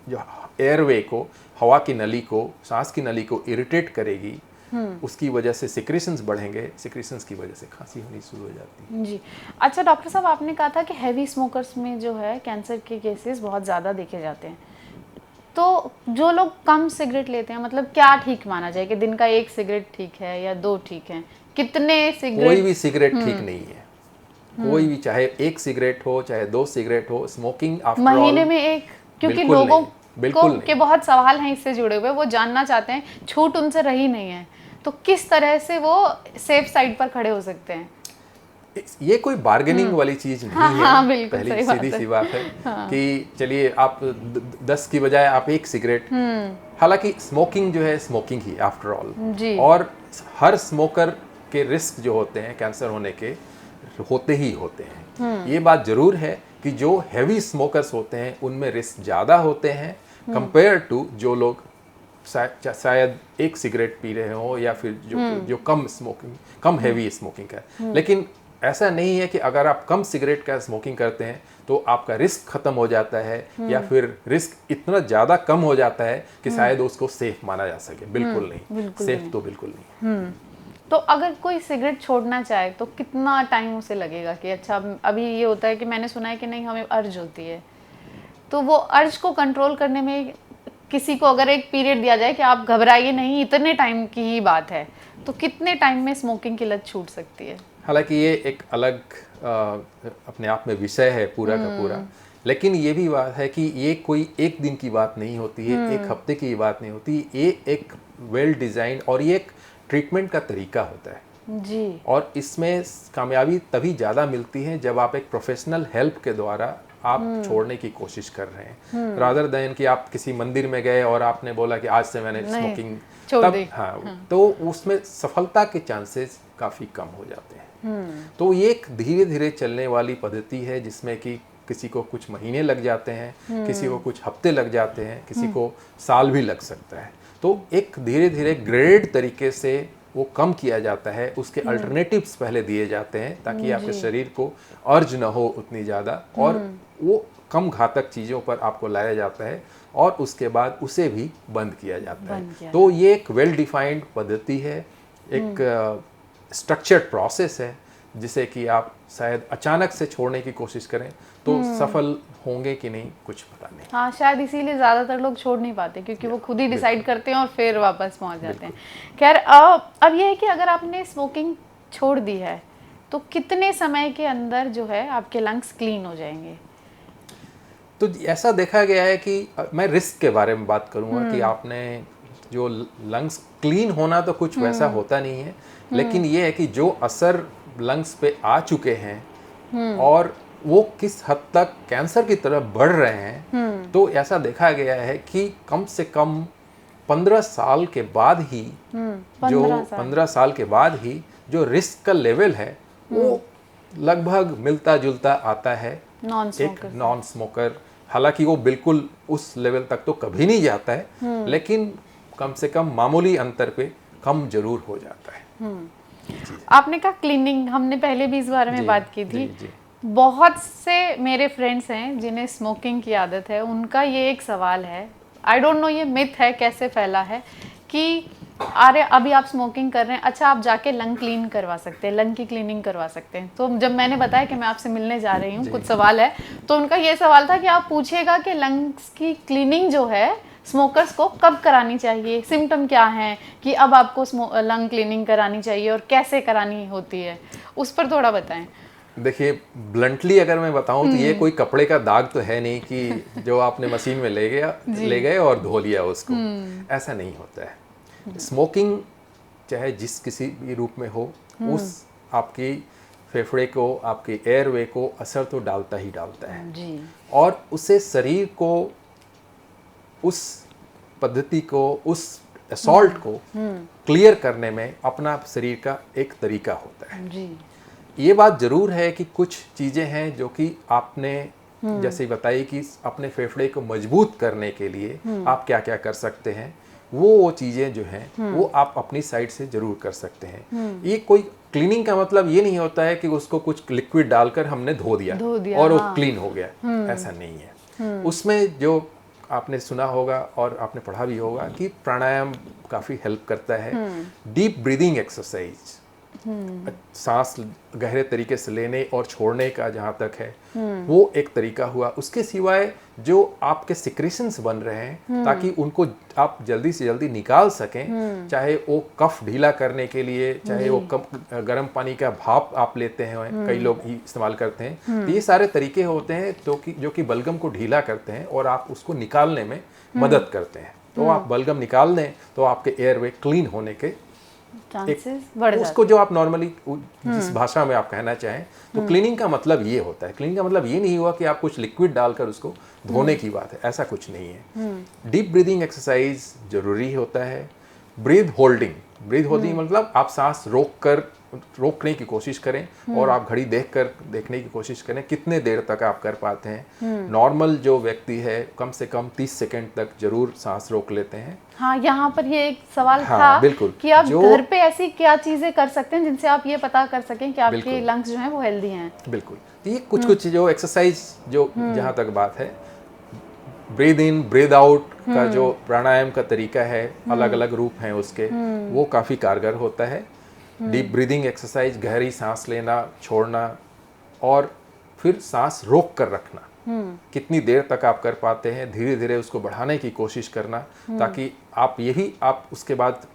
एयरवे को, हवा की नली को, सांस की नली को इरिटेट करेगी उसकी वजह से सिक्रेशंस बढ़ेंगे, सिक्रेशंस की वजह से खांसी होनी शुरू हो जाती है। जी। अच्छा डॉक्टर साहब, आपने कहा था कि हैवी स्मोकर्स में जो है कैंसर के केसेस बहुत ज़्यादा देखे जाते हैं। तो जो लोग कम सिगरेट लेते हैं, मतलब क्या ठीक माना जाए कि दिन का 1 सिगरेट ठीक है या 2 ठीक है? कितने सिगरेट? कोई भी सिगरेट ठीक नहीं है, कोई भी, चाहे 1 सिगरेट हो चाहे 2 सिगरेट हो, स्मोकिंग आफ्टर ऑल महीने में 1, क्योंकि बिल्कुल लोगों नहीं, बिल्कुल को नहीं। के बहुत सवाल हैं इससे जुड़े हुए, वो जानना चाहते हैं, छूट उनसे रही नहीं है, तो किस तरह से वो सेफ साइड पर खड़े हो सकते हैं? ये कोई बार्गेनिंग वाली चीज नहीं है। हाँ, बिल्कुल पहली सही बात सीधी है। सी बात है कि चलिए आप 10 की बजाय आप 1 सिगरेट, हालांकि स्मोकिंग जो है स्मोकिंग ही आफ्टर ऑल, जी। और हर स्मोकर के रिस्क जो होते हैं कैंसर होने के होते ही होते हैं। ये बात जरूर है कि जो हैवी स्मोकर्स होते हैं उनमें रिस्क ज़्यादा होते हैं कंपेयर टू जो लोग शायद 1 सिगरेट पी रहे हो या फिर जो कम हैवी स्मोकिंग है। लेकिन ऐसा नहीं है कि अगर आप कम सिगरेट का स्मोकिंग करते हैं तो आपका रिस्क खत्म हो जाता है या फिर रिस्क इतना ज़्यादा कम हो जाता है कि शायद उसको सेफ माना जा सके। बिल्कुल नहीं, सेफ तो बिल्कुल नहीं। तो अगर कोई सिगरेट छोड़ना चाहे तो कितना टाइम उसे लगेगा कि अच्छा, अभी ये होता है कि मैंने सुना है कि नहीं, हमें अर्ज होती है, तो वो अर्ज को कंट्रोल करने में किसी को अगर एक पीरियड दिया जाए कि आप घबराइए नहीं, इतने टाइम की ही बात है, तो कितने टाइम में स्मोकिंग की लत छूट सकती है? हालांकि ये एक अलग अपने आप में विषय है पूरा का पूरा, लेकिन ये भी बात है कि ये कोई एक दिन की बात नहीं होती है, एक हफ्ते की बात नहीं होती, ये एक वेल डिज़ाइन और ये एक ट्रीटमेंट का तरीका होता है जी। और इसमें कामयाबी तभी ज़्यादा मिलती है जब आप एक प्रोफेशनल हेल्प के द्वारा आप छोड़ने की कोशिश कर रहे हैं, रादर देन कि आप किसी मंदिर में गए और आपने बोला कि आज से मैंने स्मोकिंग छोड़ तब दी। तो उसमें सफलता के चांसेस काफ़ी कम हो जाते हैं। तो ये एक धीरे धीरे चलने वाली पद्धति है जिसमें कि किसी को कुछ महीने लग जाते हैं, किसी को कुछ हफ्ते लग जाते हैं, किसी को साल भी लग सकता है। तो एक धीरे धीरे ग्रेड तरीके से वो कम किया जाता है, उसके अल्टरनेटिव्स पहले दिए जाते हैं ताकि आपके शरीर को अर्ज न हो उतनी ज़्यादा, और वो कम घातक चीज़ों पर आपको लाया जाता है और उसके बाद उसे भी बंद किया जाता है। तो ये एक वेल डिफाइंड पद्धति है, एक स्ट्रक्चर्ड प्रोसेस है जिसे कि आप शायद अचानक से छोड़ने की कोशिश करें तो सफल होंगे कि नहीं कुछ पता नहीं। हाँ, शायद इसीलिए ज़्यादातर लोग छोड़ नहीं पाते, क्योंकि वो खुद ही डिसाइड करते हैं और फिर वापस पहुंच जाते हैं। खैर, अब ये है कि अगर आपने स्मोकिंग छोड़ दी है तो कितने समय के अंदर जो है आपके लंग्स क्लीन हो जाएंगे? तो ऐसा देखा गया है कि मैं रिस्क के बारे में बात करूंगा कि आपने जो लंग्स क्लीन होना तो कुछ वैसा होता नहीं है, लेकिन ये है कि जो असर लंग्स पे आ चुके हैं और वो किस हद तक कैंसर की तरफ बढ़ रहे हैं, तो ऐसा देखा गया है कि कम से कम 15 साल के बाद ही 15 साल के बाद ही जो रिस्क का लेवल है वो लगभग मिलता जुलता आता है एक नॉन स्मोकर। हालांकि वो बिल्कुल उस लेवल तक तो कभी नहीं जाता है, लेकिन कम से कम मामूली अंतर पे कम जरूर हो जाता है। आपने कहा क्लीनिंग, हमने पहले भी इस बारे में बात की थी। जी। बहुत से मेरे फ्रेंड्स हैं जिन्हें स्मोकिंग की आदत है, उनका ये एक सवाल है, आई डोंट नो ये मिथ है कैसे फैला है, कि अरे अभी आप स्मोकिंग कर रहे हैं, अच्छा आप जाके लंग क्लीन करवा सकते हैं, लंग की क्लीनिंग करवा सकते हैं। तो जब मैंने बताया कि मैं आपसे मिलने जा रही हूँ, कुछ सवाल है, तो उनका ये सवाल था कि आप पूछिएगा कि लंग्स की क्लीनिंग जो है स्मोकर्स को कब करानी चाहिए, सिम्टम क्या हैं कि अब आपको लंग क्लीनिंग करानी चाहिए और कैसे करानी होती है, उस पर थोड़ा बताएं। देखिए, ब्लंटली अगर मैं बताऊं तो ये कोई कपड़े का दाग तो है नहीं कि जो आपने मशीन में ले गए और धो लिया उसको, ऐसा नहीं होता है। स्मोकिंग चाहे जिस किसी भी रूप में हो, उस आपकी फेफड़े को, आपके एयरवे को असर तो डालता ही डालता है जी। और उसे शरीर को, उस पद्धति को, उस असॉल्ट को क्लियर करने में अपना शरीर का एक तरीका होता है जी। ये बात जरूर है कि कुछ चीज़ें हैं जो कि आपने जैसे बताई कि अपने फेफड़े को मजबूत करने के लिए आप क्या क्या कर सकते हैं, वो चीज़ें जो हैं वो आप अपनी साइड से जरूर कर सकते हैं। ये कोई क्लीनिंग का मतलब ये नहीं होता है कि उसको कुछ लिक्विड डालकर हमने धो दिया और वो क्लीन हो गया, ऐसा नहीं है। उसमें जो आपने सुना होगा और आपने पढ़ा भी होगा कि प्राणायाम काफ़ी हेल्प करता है। डीप ब्रीदिंग एक्सरसाइज, सांस गहरे तरीके से लेने और छोड़ने का जहाँ तक है वो एक तरीका हुआ। उसके सिवाय जो आपके सिक्रेशंस बन रहे हैं ताकि उनको आप जल्दी से जल्दी निकाल सकें, चाहे वो कफ ढीला करने के लिए, चाहे वो गर्म पानी का भाप आप लेते हैं, कई लोग इस्तेमाल करते हैं, तो ये सारे तरीके होते हैं जो कि बलगम को ढीला करते हैं और आप उसको निकालने में मदद करते हैं। तो आप बलगम निकाल दें तो आपके एयरवे क्लीन होने के चांसेस बढ़ जाते हैं। उसको जो आप नॉर्मली जिस भाषा में आप कहना चाहें, तो क्लीनिंग का मतलब ये होता है। क्लीनिंग का मतलब ये नहीं हुआ कि आप कुछ लिक्विड डालकर उसको धोने की बात है, ऐसा कुछ नहीं है। डीप ब्रीदिंग एक्सरसाइज जरूरी होता है। ब्रीथ होल्डिंग मतलब आप सांस रोकने की कोशिश करें और आप घड़ी देखने की कोशिश करें कितने देर तक आप कर पाते हैं। नॉर्मल जो व्यक्ति है कम से कम 30 सेकंड तक जरूर सांस रोक लेते हैं। हाँ, यहाँ पर ये एक सवाल हाँ, था बिल्कुल। कि आप घर पे ऐसी क्या चीजें कर सकते हैं जिनसे आप ये पता कर सकें कि आपके लंग्स जो हैं वो हेल्दी हैं। बिल्कुल, तो ये कुछ जो एक्सरसाइज जो जहाँ तक बात है, ब्रीद इन ब्रीद आउट का जो प्राणायाम का तरीका है, अलग अलग रूप हैं उसके, वो काफ़ी कारगर होता है। डीप ब्रीदिंग एक्सरसाइज, गहरी सांस लेना, छोड़ना और फिर सांस रोक कर रखना, कितनी देर तक आप कर पाते हैं, धीरे धीरे उसको बढ़ाने की कोशिश करना, ताकि आप उसके बाद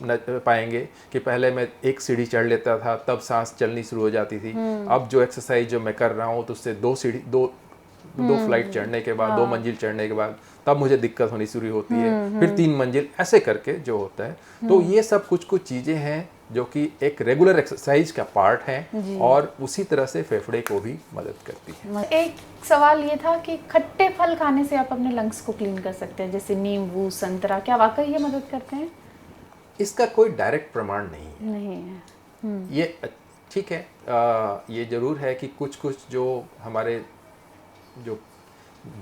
पाएंगे कि पहले मैं एक सीढ़ी चढ़ लेता था तब सांस चलनी शुरू हो जाती थी। अब जो एक्सरसाइज जो मैं कर रहा हूँ तो उससे दो फ्लाइट चढ़ने के बाद, 2 मंजिल चढ़ने के बाद तब मुझे दिक्कत होनी शुरू होती है, फिर 3 मंजिल, ऐसे करके जो होता है। तो ये सब कुछ चीज़ें हैं जो कि एक रेगुलर एक्सरसाइज का पार्ट है और उसी तरह से फेफड़े को भी मदद करती है। एक सवाल ये था कि खट्टे फल खाने से आप अपने लंग्स को क्लीन कर सकते हैं, जैसे नींबू, संतरा, क्या वाकई ये मदद करते हैं? इसका कोई डायरेक्ट प्रमाण नहीं है। ये ठीक है, ये जरूर है कि कुछ जो हमारे जो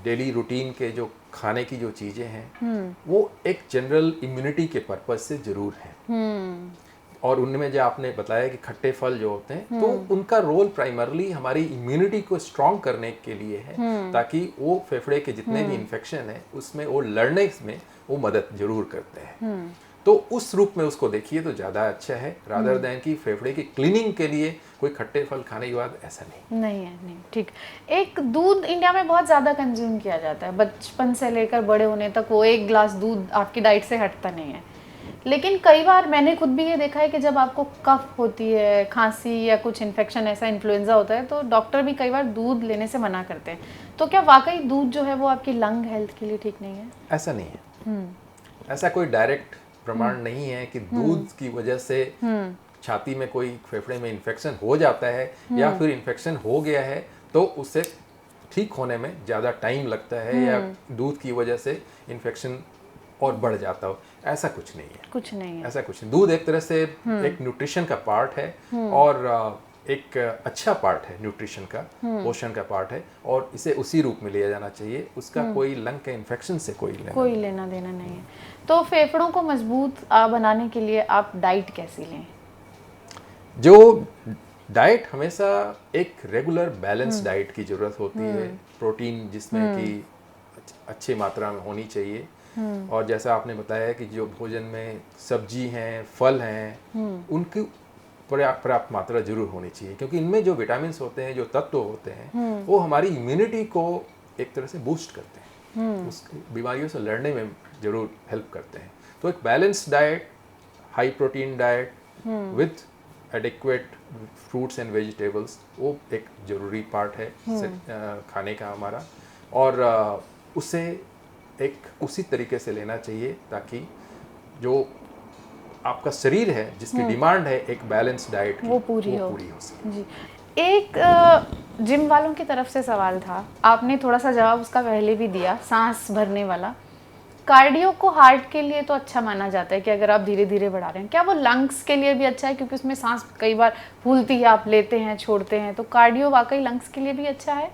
डेली रूटीन के जो खाने की जो चीज़ें हैं वो एक जनरल इम्यूनिटी के पर्पज से जरूर हैं। और उनमें जो आपने बताया कि खट्टे फल जो होते हैं, तो उनका रोल प्राइमरली हमारी इम्यूनिटी को स्ट्रॉन्ग करने के लिए है, ताकि वो फेफड़े के जितने भी इन्फेक्शन है उसमें वो लड़ने में वो मदद जरूर करते हैं। तो उस रूप में उसको देखिए तो ज़्यादा अच्छा है, रादर देन कि फेफड़े की क्लीनिंग के लिए कोई खट्टे फल खाने के बाद, ऐसा नहीं है। नहीं, ठीक। एक दूध इंडिया में बहुत ज़्यादा कंज्यूम किया जाता है, बचपन से लेकर बड़े होने तक वो 1 गिलास दूध आपकी डाइट से हटता नहीं है। लेकिन कई बार मैंने खुद भी ये देखा है कि जब आपको कफ होती है, खांसी या कुछ इन्फेक्शन, ऐसा इन्फ्लुएंजा होता है, तो डॉक्टर भी कई बार दूध लेने से मना करते हैं। तो क्या वाकई दूध जो है वो आपकी लंग हेल्थ के लिए ठीक नहीं है? ऐसा नहीं है। ऐसा कोई डायरेक्ट प्रमाण नहीं है कि दूध की वजह से छाती में कोई, फेफड़े में इन्फेक्शन हो जाता है या फिर इन्फेक्शन हो गया है तो उससे ठीक होने में ज़्यादा टाइम लगता है, या दूध की वजह से इन्फेक्शन और बढ़ जाता हो, ऐसा कुछ नहीं है। ऐसा कुछ नहीं। दूध एक तरह से एक न्यूट्रिशन का पार्ट है और एक अच्छा पार्ट है न्यूट्रिशन का, पोषण का पार्ट है, और इसे उसी रूप में लिया जाना चाहिए। उसका कोई लंग के इन्फेक्शन से कोई लेना देना नहीं है। तो फेफड़ों को मजबूत बनाने के लिए आप डाइट कैसी लें? जो डाइट हमेशा एक रेगुलर बैलेंस डाइट की जरूरत होती है, प्रोटीन जिसमें कि अच्छी मात्रा में होनी चाहिए, और जैसा आपने बताया कि जो भोजन में सब्जी हैं, फल हैं, उनकी पर्याप्त मात्रा जरूर होनी चाहिए, क्योंकि इनमें जो विटामिन होते हैं, जो तत्व होते हैं, वो हमारी इम्यूनिटी को एक तरह से बूस्ट करते हैं, उस बीमारियों से लड़ने में जरूर हेल्प करते हैं। तो एक balanced diet, high protein diet with adequate fruits and vegetables, वो एक ज़रूरी पार्ट है खाने का हमारा, और उसे एक उसी तरीके से लेना चाहिए ताकि जो आपका शरीर है, जिसकी डिमांड है एक बैलेंस डाइट की, वो पूरी हो सके जी। एक जिम वालों की तरफ से सवाल था, आपने थोड़ा सा जवाब उसका पहले भी दिया, सांस भरने वाला। कार्डियो को हार्ट के लिए तो अच्छा माना जाता है कि अगर आप धीरे धीरे बढ़ा रहे हैं, क्या वो लंग्स के लिए भी अच्छा है? क्योंकि उसमें सांस कई बार फूलती है, आप लेते हैं छोड़ते हैं, तो कार्डियो वाकई लंग्स के लिए भी अच्छा है?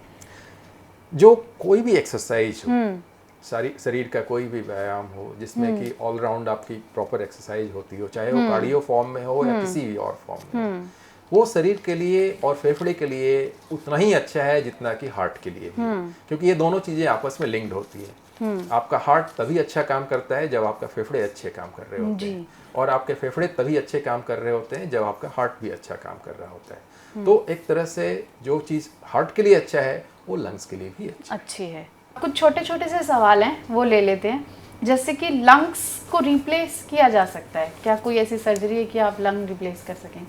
जो कोई भी एक्सरसाइज हो, शरीर का कोई भी व्यायाम हो जिसमें कि ऑलराउंड आपकी प्रॉपर एक्सरसाइज होती हो, चाहे वो कार्डियो फॉर्म में हो या किसी भी और फॉर्म में, वो शरीर के लिए और फेफड़े के लिए उतना ही अच्छा है जितना कि हार्ट के लिए भी, क्योंकि ये दोनों चीज़ें आपस में लिंक्ड होती है। आपका हार्ट तभी अच्छा काम करता है जब आपका फेफड़े अच्छे काम कर रहे होते हैं, और आपके फेफड़े तभी अच्छे काम कर रहे होते हैं जब आपका हार्ट भी अच्छा काम कर रहा होता है। तो एक तरह से जो चीज़ हार्ट के लिए अच्छा है वो लंग्स के लिए भी अच्छी है। कुछ छोटे छोटे से सवाल हैं, वो ले लेते हैं। जैसे कि लंग्स को रिप्लेस किया जा सकता है क्या? कोई ऐसी सर्जरी है कि आप लंग रिप्लेस कर सकें?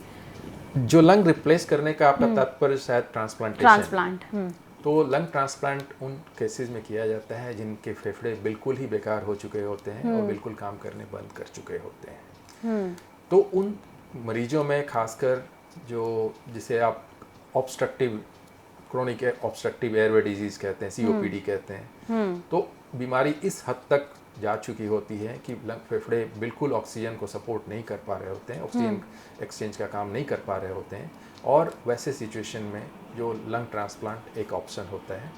जो लंग रिप्लेस करने का आपका तात्पर्य शायद ट्रांसप्लांट। तो लंग ट्रांसप्लांट उन केसेस में किया जाता है जिनके फेफड़े बिल्कुल ही बेकार हो चुके होते हैं और बिल्कुल काम करने बंद कर चुके होते हैं। तो उन मरीजों में खासकर जो जिसे आप obstructive chronic obstructive airway disease कहते हैं, COPD कहते हैं, तो बीमारी इस हद तक जा चुकी होती है कि लंग फेफड़े बिल्कुल ऑक्सीजन को सपोर्ट नहीं कर पा रहे होते हैं, ऑक्सीजन एक्सचेंज का काम नहीं कर पा रहे होते हैं, और वैसे सिचुएशन में जो लंग ट्रांसप्लांट एक ऑप्शन होता है।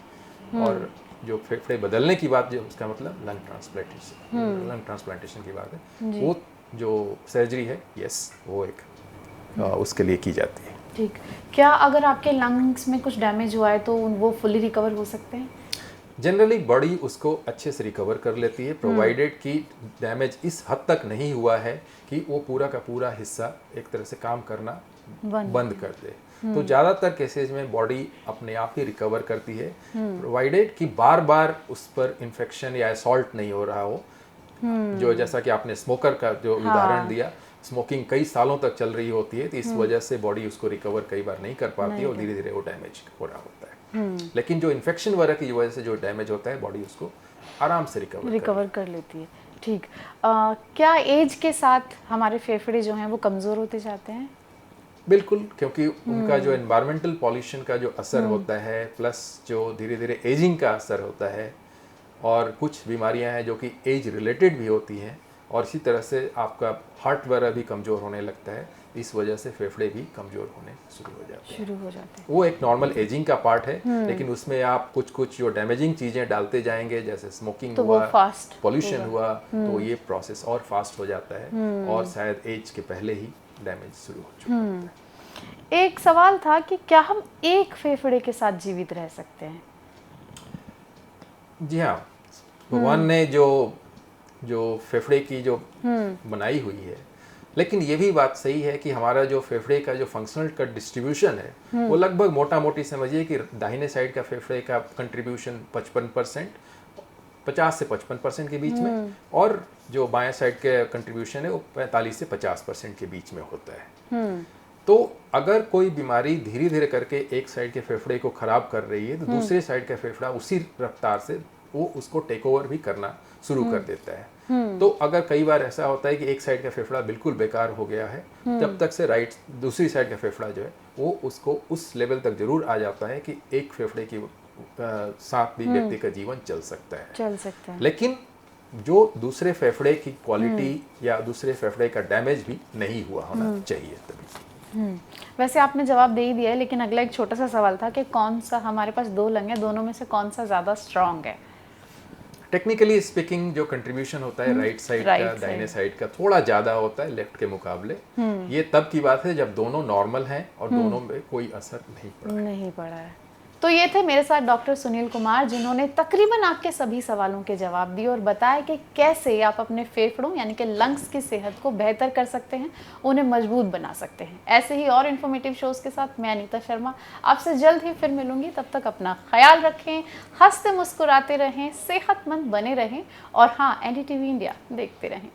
और जो फेफड़े बदलने की बात, जो उसका मतलब लंग ट्रांसप्लांटेशन की बात है, वो जो सर्जरी है, यस, वो एक उसके लिए की जाती है। ठीक। क्या अगर आपके लंग्स में कुछ डैमेज हुआ है तो वो फुली रिकवर हो सकते हैं? जनरली बॉडी उसको अच्छे से रिकवर कर लेती है, प्रोवाइडेड कि डैमेज इस हद तक नहीं हुआ है कि वो पूरा का पूरा हिस्सा एक तरह से काम करना बंद कर दे। तो ज़्यादातर केसेस में बॉडी अपने आप ही रिकवर करती है, प्रोवाइडेड कि बार बार उस पर इन्फेक्शन या असॉल्ट नहीं हो रहा हो। जो जैसा कि आपने स्मोकर का जो उदाहरण दिया, स्मोकिंग कई सालों तक चल रही होती है, तो इस वजह से बॉडी उसको रिकवर कई बार नहीं कर पाती है और धीरे धीरे वो डैमेज हो रहा होता है। लेकिन जो इन्फेक्शन वगैरह की वजह से जो डैमेज होता है, बॉडी उसको आराम से रिकवर कर लेती है। ठीक। क्या एज के साथ हमारे फेफड़े जो हैं वो कमज़ोर होते जाते हैं? बिल्कुल, क्योंकि उनका जो एनवायरमेंटल पॉल्यूशन का जो असर होता है, प्लस जो धीरे धीरे एजिंग का असर होता है, और कुछ बीमारियां हैं जो कि एज रिलेटेड भी होती हैं, और इसी तरह से आपका हार्ट वगैरह भी कमज़ोर होने लगता है, इस वजह से फेफड़े भी कमज़ोर होने शुरू हो जाते हैं। वो एक नॉर्मल एजिंग का पार्ट है, लेकिन उसमें आप कुछ जो डैमेजिंग चीज़ें डालते जाएंगे, जैसे स्मोकिंग तो हुआ, पॉल्यूशन हुआ, तो ये प्रोसेस और फास्ट हो जाता है, और शायद एज के पहले ही डैमेज शुरू हो चुका है। एक सवाल था कि क्या हम एक फेफड़े के साथ जीवित रह सकते हैं? जी हाँ, भगवान ने जो फेफड़े की जो बनाई हुई है, लेकिन ये भी बात सही है कि हमारा जो फेफड़े का जो फंक्शनल का डिस्ट्रीब्यूशन है, वो लगभग मोटा मोटी समझिए कि दाहिने साइड का फेफड़े का कंट्रीब्यूशन 50 से 55% के बीच में, और जो बाएं साइड का कंट्रीब्यूशन है वो 45 से 50% के बीच में होता है। तो अगर कोई बीमारी धीरे धीरे करके एक साइड के फेफड़े को खराब कर रही है, तो दूसरे साइड का फेफड़ा उसी रफ्तार से वो उसको टेक ओवर भी करना शुरू कर देता है। तो अगर कई बार ऐसा होता है कि एक साइड का फेफड़ा बिल्कुल बेकार हो गया है, तब तक से दूसरी साइड का फेफड़ा जो है वो उसको उस लेवल तक जरूर आ जाता है कि एक फेफड़े की साथ भी व्यक्ति का जीवन चल सकता है। लेकिन जो दूसरे फेफड़े की क्वालिटी या दूसरे फेफड़े का डैमेज भी नहीं हुआ होना चाहिए तभी। वैसे आपने जवाब दे ही दिया है, लेकिन अगला एक छोटा सा सवाल था कि कौन सा, हमारे पास 2 लंग है, दोनों में से कौन सा ज़्यादा स्ट्रांग है? टेक्निकली स्पीकिंग जो कंट्रीब्यूशन होता है राइट साइड का दाहिने साइड का थोड़ा ज़्यादा होता है लेफ्ट के मुकाबले। ये तब की बात है जब दोनों नॉर्मल हैं और दोनों में कोई असर नहीं पड़ा है। तो ये थे मेरे साथ डॉक्टर सुनील कुमार, जिन्होंने तकरीबन आपके सभी सवालों के जवाब दिए और बताया कि कैसे आप अपने फेफड़ों यानी कि लंग्स की सेहत को बेहतर कर सकते हैं, उन्हें मजबूत बना सकते हैं। ऐसे ही और इन्फॉर्मेटिव शोज़ के साथ मैं अनीता शर्मा आपसे जल्द ही फिर मिलूंगी। तब तक अपना ख्याल रखें, हंसते मुस्कुराते रहें, सेहतमंद बने रहें, और हाँ, NDTV इंडिया देखते रहें।